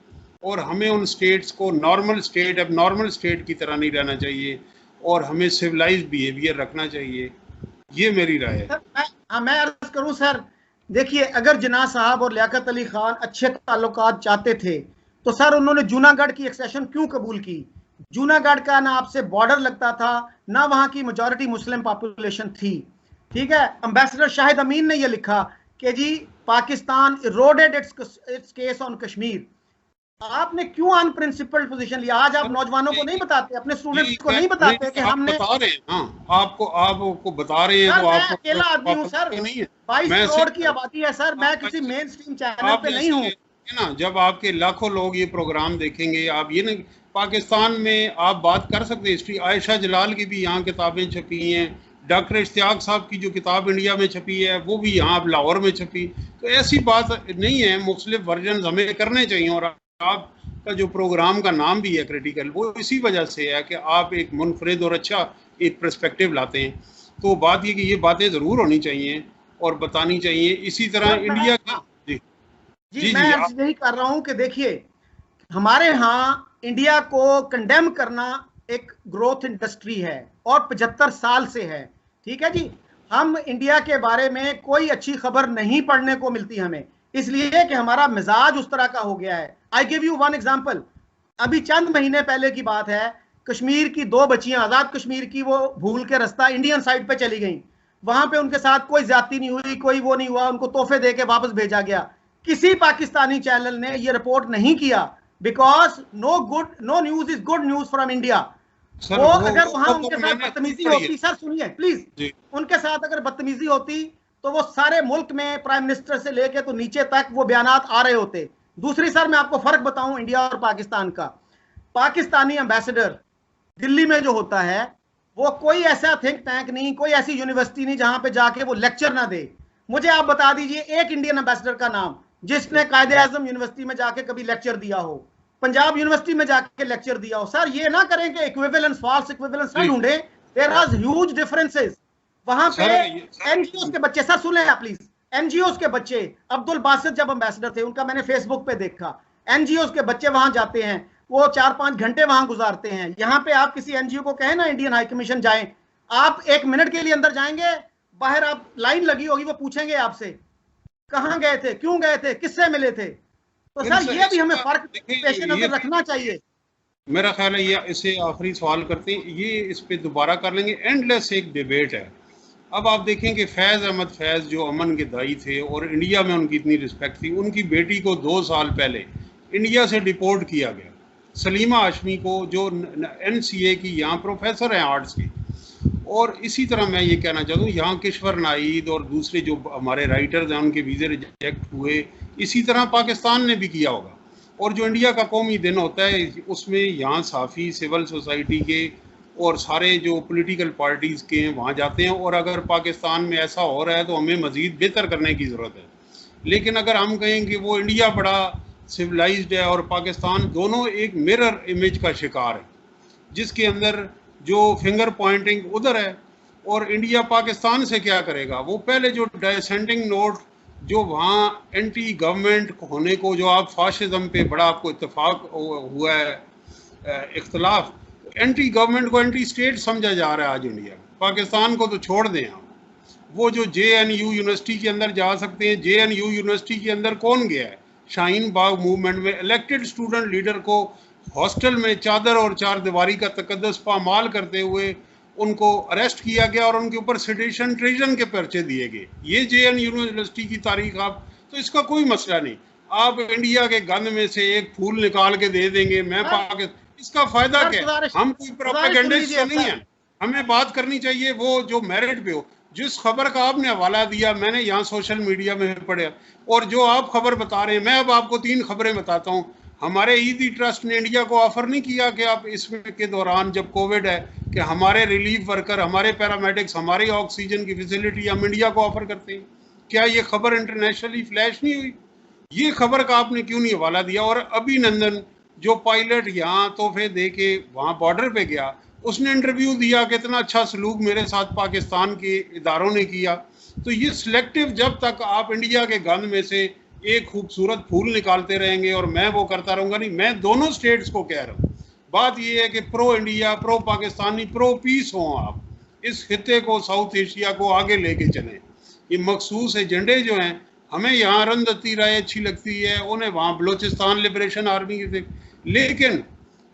और हमें उन स्टेट्स को नॉर्मल स्टेट, अब नॉर्मल स्टेट की तरह नहीं रहना चाहिए और हमें सिविलाइज्ड बिहेवियर रखना चाहिए। ये मेरी राय है। मैं अर्ज करूं सर, देखिए अगर जिन्ना साहब और लियाकत अली खान अच्छे ताल्लुकात चाहते थे तो सर उन्होंने जूनागढ़ की एक्सेशन क्यों कबूल की? जूनागढ़ का ना आपसे बॉर्डर लगता था, ना वहां की मेजॉरिटी मुस्लिम पॉपुलेशन थी, ठीक है। एम्बेसडर शाहिद अमीन ने यह लिखा कि जी Pakistan eroded its case on Kashmir. आपने क्यों अनप्रिंसिपल्ड पोजीशन लिया? आज आप नौजवानों को नहीं बताते, अपने स्टूडेंट्स को नहीं बताते कि हमने बता रहे हैं, हाँ, आपको बता रहे हैं। तो आप अकेला आदमी हूं सर, 22 करोड़ की आबादी है सर, मैं किसी मेन स्ट्रीम चैनल पे नहीं हूं। है ना, जब आपके लाखों लोग ये प्रोग्राम देखेंगे, आप ये नहीं, पाकिस्तान में आप बात कर सकते हैं हिस्ट्री, आयशा जलाल की भी यहाँ किताबें छपी हैं, डॉक्टर इश्तियाक साहब की जो किताब इंडिया में छपी है वो भी यहाँ लाहौर में छपी। तो ऐसी बात नहीं है, मुख्तलिफ वर्जन हमें करने चाहिए। और आपका जो प्रोग्राम का नाम भी है क्रिटिकल, वो इसी वजह से है कि आप एक मुनफरिद और अच्छा एक पर्सपेक्टिव लाते हैं। तो बात ये कि ये बातें ज़रूर होनी चाहिए और बतानी चाहिए। इसी तरह इंडिया का जी जी मैं यही कर रहा हूं कि देखिए, हमारे यहाँ इंडिया को कंडेम करना एक ग्रोथ इंडस्ट्री है और 75 साल से है। ठीक है जी, हम इंडिया के बारे में कोई अच्छी खबर नहीं पढ़ने को मिलती हमें, इसलिए कि हमारा मिजाज उस तरह का हो गया है। I give you one example. अभी चंद महीने पहले की बात है, कश्मीर की 2 बच्चियां, आजाद कश्मीर की, वो भूल के रास्ता इंडियन साइड पे चली गई। वहां पे उनके साथ कोई ज्यादती नहीं हुई, कोई वो नहीं हुआ, उनको तोहफे दे के वापस भेजा गया। किसी पाकिस्तानी चैनल ने ये रिपोर्ट नहीं किया, because no news is good news from India. वो अगर वहां उनके साथ बदतमीजी होती, सर सुनिए प्लीज, उनके साथ अगर बदतमीजी होती तो वो सारे मुल्क में प्राइम मिनिस्टर से लेके तो नीचे तक वो बयानात आ रहे होते। दूसरी सर मैं आपको फर्क बताऊं इंडिया और पाकिस्तान का। पाकिस्तानी एम्बेसडर दिल्ली में जो होता है, वो कोई ऐसा थिंक टैंक नहीं, कोई ऐसी यूनिवर्सिटी नहीं जहां पे जाके वो लेक्चर ना दे। मुझे आप बता दीजिए एक इंडियन एम्बेसडर का नाम जिसने कायदे आजम यूनिवर्सिटी में जाके कभी लेक्चर दिया हो, पंजाब यूनिवर्सिटी में जाके लेक्चर दिया हो। सर ये ना करें कि इक्विवेलेंस, फॉल्स इक्विवेलेंस ना ढूंढे। There are huge differences. वहां पे एनजीओ के बच्चे, सर सुन लें आप प्लीज, एनजीओ के बच्चे, अब्दुल बासित जब एम्बेसडर थे उनका मैंने फेसबुक पे देखा, एनजीओ के बच्चे वहां जाते हैं, वो 4-5 घंटे वहां गुजारते हैं। यहां पे आप किसी एनजीओ को कहें ना इंडियन हाई कमीशन जाएं, आप 1 मिनट के लिए अंदर जाएंगे, बाहर आप लाइन लगी होगी, वो पूछेंगे आपसे कहां गए थे, क्यों गए थे, किससे मिले थे। तो सर ये भी हमें फर्क पेश नजर रखना चाहिए। मेरा ख्याल है ये इसे आखिरी सवाल करते हैं, ये इस पे दोबारा कर लेंगे। एंडलेस एक डिबेट है। अब आप देखें कि फैज़ अहमद फैज़ जो अमन के दाई थे और इंडिया में उनकी इतनी रिस्पेक्ट थी, उनकी बेटी को 2 साल पहले इंडिया से डिपोर्ट किया गया। सलीमा हाशमी को जो NCA की यहाँ प्रोफेसर हैं आर्ट्स की। और इसी तरह मैं ये कहना चाहता हूँ, यहाँ किश्वर नाईद और दूसरे जो हमारे राइटर्स हैं उनके वीज़े रिजेक्ट हुए, इसी तरह पाकिस्तान ने भी किया होगा। और जो इंडिया का कौमी दिन होता है उसमें यहाँ साफ़ी सिविल सोसाइटी के और सारे जो पॉलिटिकल पार्टीज़ के हैं वहाँ जाते हैं। और अगर पाकिस्तान में ऐसा हो रहा है तो हमें मज़ीद बेहतर करने की ज़रूरत है। लेकिन अगर हम कहें कि वो इंडिया बड़ा सिविलाइज्ड है और पाकिस्तान, दोनों एक मिरर इमेज का शिकार है, जिसके अंदर जो फिंगर पॉइंटिंग उधर है। और इंडिया पाकिस्तान से क्या करेगा? वो पहले जो डिसेंडिंग नोट जो वहाँ एंटी गवर्नमेंट होने को, जो आप फाशिज्म पे बड़ा आपको इत्तेफाक हुआ है इख्तलाफ, एंटी गवर्नमेंट को एंटी स्टेट समझा जा रहा है आज इंडिया में। पाकिस्तान को तो छोड़ दें आप, वो जो JNU यूनिवर्सिटी के अंदर जा सकते हैं, JNU यूनिवर्सिटी के अंदर कौन गया है? शाहीन बाग मूवमेंट में इलेक्टेड स्टूडेंट लीडर को हॉस्टल में चादर और चार दीवारी का तकद्दस पामाल करते हुए उनको अरेस्ट किया गया और उनके ऊपर सेडिशन ट्रेजन के पर्चे दिए गए। ये JNU यूनिवर्सिटी की तारीख आप, तो इसका कोई मसला नहीं। आप इंडिया के गंद में से एक फूल निकाल के दे देंगे, मैं पाकिस्तान, इसका फायदा क्या? हम कोई प्रोपेगेंडिस्ट नहीं है। हमें बात करनी चाहिए वो जो मेरिट पे हो। जिस खबर का आपने हवाला दिया मैंने यहाँ सोशल मीडिया में पढ़ा, और जो आप खबर बता रहे हैं, मैं अब आपको 3 खबरें बताता हूँ। हमारे ईदी ट्रस्ट ने इंडिया को ऑफर नहीं किया कि आप इसमें के दौरान जब कोविड है कि हमारे रिलीफ वर्कर, हमारे पैरामेडिक्स, हमारी ऑक्सीजन की फैसिलिटी हम इंडिया को ऑफर करते हैं। क्या ये खबर इंटरनेशनली फ्लैश नहीं हुई? ये खबर का आपने क्यों नहीं हवाला दिया? और अभिनंदन जो पायलट यहाँ तोहफे दे के वहाँ बॉर्डर पे गया, उसने इंटरव्यू दिया, कितना अच्छा सलूक मेरे साथ पाकिस्तान के इदारों ने किया। तो ये सिलेक्टिव, जब तक आप इंडिया के गंद में से एक खूबसूरत फूल निकालते रहेंगे और मैं वो करता रहूँगा, नहीं, मैं दोनों स्टेट्स को कह रहा हूँ। बात ये है कि pro India, pro Pakistani, pro peace हों आप, इस खिते को, साउथ एशिया को आगे लेके चलें। ये मखसूस एजेंडे जो हैं, हमें यहाँ अरुंधति राय अच्छी लगती है, उन्हें वहाँ बलोचिस्तान लिबरेशन आर्मी के थे, लेकिन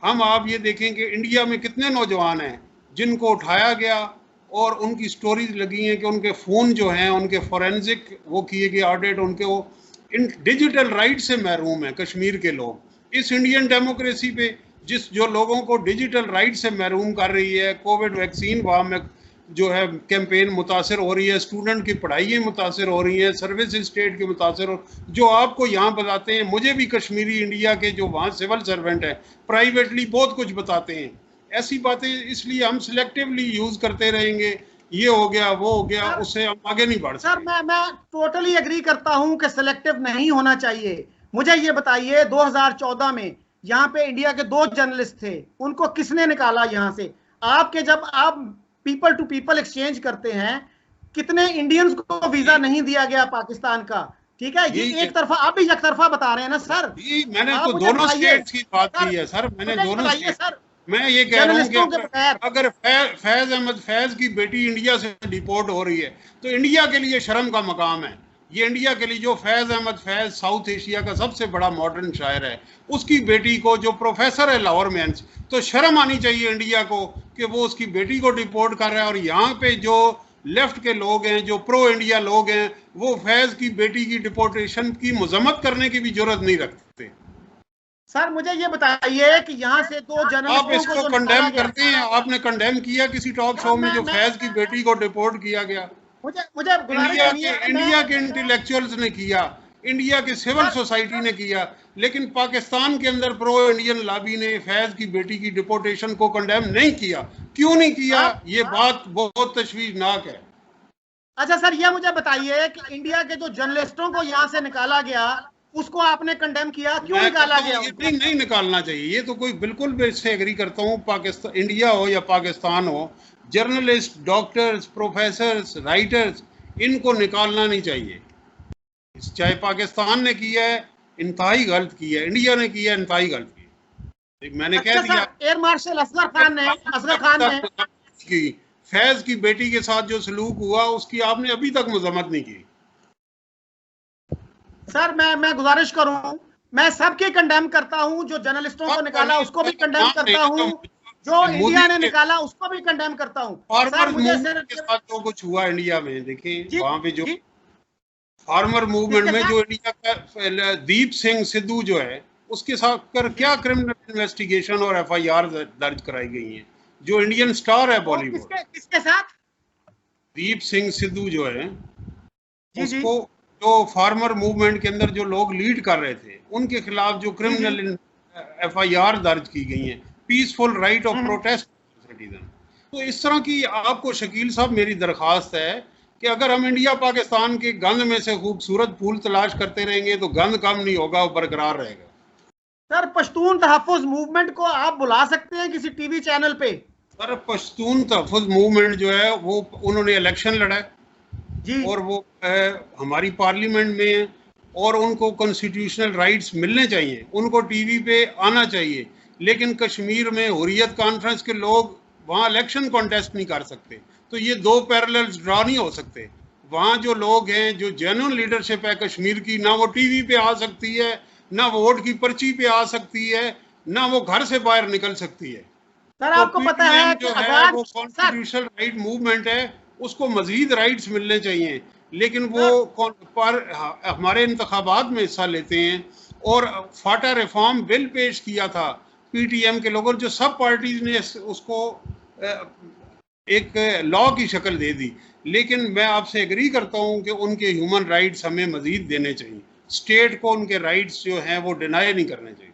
हम आप ये देखें कि इंडिया में कितने नौजवान हैं जिनको उठाया गया और उनकी स्टोरीज लगी हैं कि उनके फ़ोन जो हैं उनके फॉरेंसिक वो किए गए ऑडिट, उनके वो इन डिजिटल राइट से महरूम है कश्मीर के लोग। इस इंडियन डेमोक्रेसी पे जो लोगों को डिजिटल राइट से महरूम कर रही है, कोविड वैक्सीन वहाँ में जो है कैंपेन मुतासर हो रही है, स्टूडेंट की पढ़ाई मुतासर हो रही है, सर्विस स्टेट की मुतासर हो, जो आपको यहाँ बताते हैं। मुझे भी कश्मीरी इंडिया के जो वहाँ सिविल सर्वेंट है प्राइवेटली बहुत कुछ बताते हैं। ऐसी बातें इसलिए हम सिलेक्टिवली यूज करते रहेंगे, ये हो गया वो हो गया, उससे हम आगे नहीं बढ़ सकते। सर मैं टोटली एग्री करता हूं कि सिलेक्टिव नहीं होना चाहिए। मुझे ये बताइए 2014 में यहाँ पे इंडिया के 2 जर्नलिस्ट थे, उनको किसने निकाला यहाँ से? आपके जब आप पीपल टू पीपल एक्सचेंज करते हैं, कितने इंडियंस को वीजा नहीं दिया गया पाकिस्तान का? ठीक है, ये एक तरफा, आप भी एक तरफा बता रहे हैं ना सर? मैंने तो दोनों स्टेट्स की बात की है सर, मैंने दोनों स्टेट। मैं ये कह रहा हूँ कि अगर फैज अहमद फैज की बेटी इंडिया से डिपोर्ट हो रही है तो इंडिया के लिए शर्म का मकाम है। ये इंडिया के लिए, जो फैज अहमद फैज साउथ एशिया का सबसे बड़ा मॉडर्न शायर है, उसकी बेटी को जो प्रोफेसर है लाहौर में, तो शर्म आनी चाहिए इंडिया को कि वो उसकी बेटी को डिपोर्ट कर रहा है। और यहाँ पे जो लेफ्ट के लोग हैं, जो प्रो इंडिया लोग हैं, वो फैज की बेटी की डिपोर्टेशन की मजम्मत करने की भी जरूरत नहीं रखते। सर मुझे ये बताइए कि यहाँ से 2 जर्नलिस्टों आप इसको कंडेम करते हैं? आपने कंडेम किया किसी टॉक शो में जो फैज की बेटी को डिपोर्ट किया गया? मुझे इंडिया के इंटेलेक्चुअल्स ने किया, इंडिया की सिविल सोसाइटी ने किया, लेकिन पाकिस्तान के अंदर प्रो इंडियन लॉबी ने फैज की बेटी की डिपोर्टेशन को कंडेम नहीं किया। क्यों नहीं किया? ये बात बहुत तशवीशनाक है। अच्छा सर, ये मुझे बताइए कि इंडिया के जो जर्नलिस्टों को यहाँ से निकाला गया, उसको आपने कंडेम किया, क्यों निकाला गया? नहीं निकालना चाहिए, ये तो कोई बिल्कुल भी इससे एग्री करता हूँ। पाकिस्तान, इंडिया हो या पाकिस्तान हो, जर्नलिस्ट, डॉक्टर्स, प्रोफेसर्स, राइटर्स, इनको निकालना नहीं चाहिए। चाहे पाकिस्तान ने किया है इंतहाई गलत किया है, इंडिया ने किया इंतहाई गलत किया। मैंने कह दिया। एयर मार्शल असगर खान ने की फैज की बेटी के साथ जो सलूक हुआ उसकी आपने अभी तक मजम्मत नहीं की। सर मैं गुजारिश करूं, मैं सबके कंडेम करता हूं, जो जर्नलिस्टों को निकाला उसको भी कंडेम करता हूं, जो इंडिया ने निकाला उसको भी कंडेम करता हूं। फार्मर मूवमेंट के साथ जो कुछ हुआ इंडिया में, देखिए वहां पे जो फार्मर मूवमेंट में जो इंडिया का दीप सिंह सिद्धू जो है, उसके साथ कर क्या क्रिमिनल इन्वेस्टिगेशन और FIR दर्ज कराई गई है, जो इंडियन स्टार है बॉलीवुड। किसके साथ? दीप सिंह सिद्धू जो है, उसको जो फार्मर मूवमेंट के अंदर जो लोग लीड कर रहे थे, उनके खिलाफ जो क्रिमिनल FIR दर्ज की गई है, peaceful right of protest citizen. तो इस तरह की आपको शकील साहब मेरी दरख्वास्त है कि अगर हम इंडिया पाकिस्तान के गंद में से खूबसूरत फूल तलाश करते रहेंगे तो गंद कम नहीं होगा, वो बरकरार रहेगा। सर पश्तून तहफ़्फ़ुज़ मूवमेंट को आप बुला सकते हैं किसी टीवी चैनल पे? सर पश्तून तहफ़्फ़ुज़ मूवमेंट जो है वो उन्होंने इलेक्शन लड़ा जी, और वो हमारी पार्लियामेंट में, और उनको कॉन्स्टिट्यूशनल राइट्स मिलने चाहिए, उनको टीवी पे आना चाहिए। लेकिन कश्मीर में हुर्रियत कॉन्फ्रेंस के लोग वहाँ इलेक्शन कॉन्टेस्ट नहीं कर सकते, तो ये 2 पैरेलल्स ड्रा नहीं हो सकते। वहाँ जो लोग हैं, जो जेन्युइन लीडरशिप है कश्मीर की, ना वो टीवी पे आ सकती है, ना वोट की पर्ची पे आ सकती है, ना वो घर से बाहर निकल सकती है। सर आपको पता है कि वो कॉन्स्टिट्यूशनल राइट मूवमेंट है, उसको मजीद राइट्स मिलने चाहिए। लेकिन वो हमारे इंतखाबात में हिस्सा लेते हैं, और फाटा रिफॉर्म बिल पेश किया था PTM के लोगों, जो सब पार्टीज ने उसको एक लॉ की शक्ल दे दी। लेकिन मैं आपसे एग्री करता हूं कि उनके ह्यूमन राइट्स हमें मजीद देने चाहिए, स्टेट को उनके राइट्स जो हैं वो डिनाई नहीं करने चाहिए।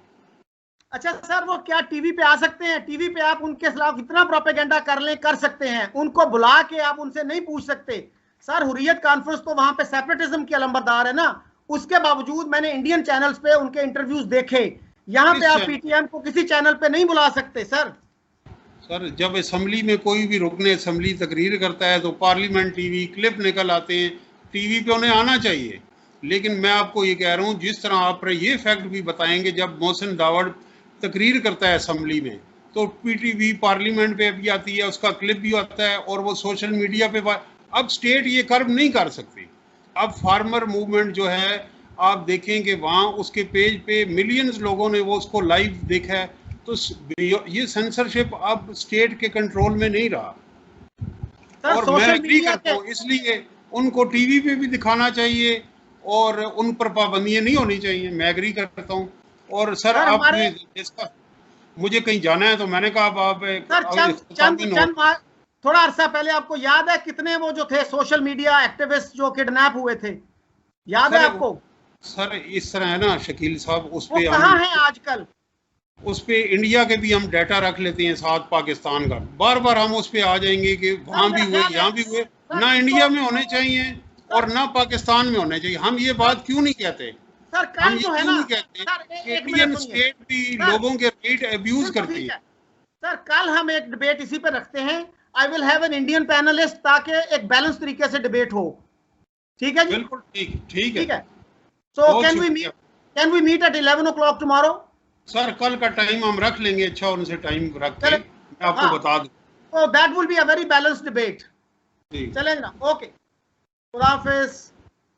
अच्छा सर, वो क्या टीवी पे आ सकते हैं? टीवी पे आप उनके खिलाफ इतना प्रोपेगेंडा कर सकते हैं, उनको बुला के आप उनसे नहीं पूछ सकते? सर हुर्रियत कॉन्फ्रेंस तो वहां पे सेपरेटिज्म की अलंबरदार है ना, उसके बावजूद मैंने इंडियन चैनल्स पे उनके इंटरव्यूज देखे, यहाँ पे आप PTM को किसी चैनल पे नहीं बुला सकते सर? सर जब असेंबली में कोई भी रुकने असेंबली तकरीर करता है तो पार्लियामेंट टीवी क्लिप निकल आते हैं, टीवी पे उन्हें आना चाहिए। लेकिन मैं आपको ये कह रहा हूँ, जिस तरह आप ये फैक्ट भी बताएंगे, जब मोहसिन दावड़ तकरीर करता है असेंबली में तो PTV पार्लियामेंट पे भी आती है, उसका क्लिप भी आता है, और वो सोशल मीडिया पे। अब स्टेट ये कर्म नहीं कर सकती। अब फार्मर मूवमेंट जो है, आप देखें कि वहाँ उसके पेज पे मिलियंस लोगों ने वो उसको लाइव देखा है, तो ये सेंसरशिप अब स्टेट के कंट्रोल में नहीं रहा। और मैं एग्री करता हूँ, इसलिए उनको टीवी पे भी दिखाना चाहिए और उन पर पाबंदियां नहीं होनी चाहिए, मैं एग्री करता हूँ। और सर आपने इसका मुझे कहीं जाना है तो मैंने कहा आप थोड़ा अरसा पहले आपको याद है कितने वो जो थे सोशल मीडिया एक्टिविस्ट जो किडनैप हुए थे, याद है आपको? सर इस तरह है ना शकील साहब, उस पे कहाँ है आजकल? उस पे इंडिया के भी हम डाटा रख लेते हैं साथ पाकिस्तान का, बार बार हम उस पे आ जाएंगे कि वहां भी हुए यहाँ भी हुए। ना इंडिया में होने चाहिए और ना पाकिस्तान में होने चाहिए। हम ये बात क्यों नहीं कहते? सर हम कल ये जो है क्यों ना नहीं कहते कि एक इंडियन मिनट सुनिए स्टेट भी लोगों के राइट अब्यूज करती है? सर कल हम एक डिबेट इसी पे रखते हैं। I will have an Indian panelist ताकि एक बैलेंस तरीके से डिबेट हो। ठीक है जी? बिल्कुल ठीक है। So can we meet at 11 o'clock tomorrow? Sir कल का टाइम हम रख लेंगे, अच्छा उनसे टाइम रख के मैं आपको बता दूं। तो that will be a very balanced debate. चलेंगे ना? ओके, खुदा हाफिज।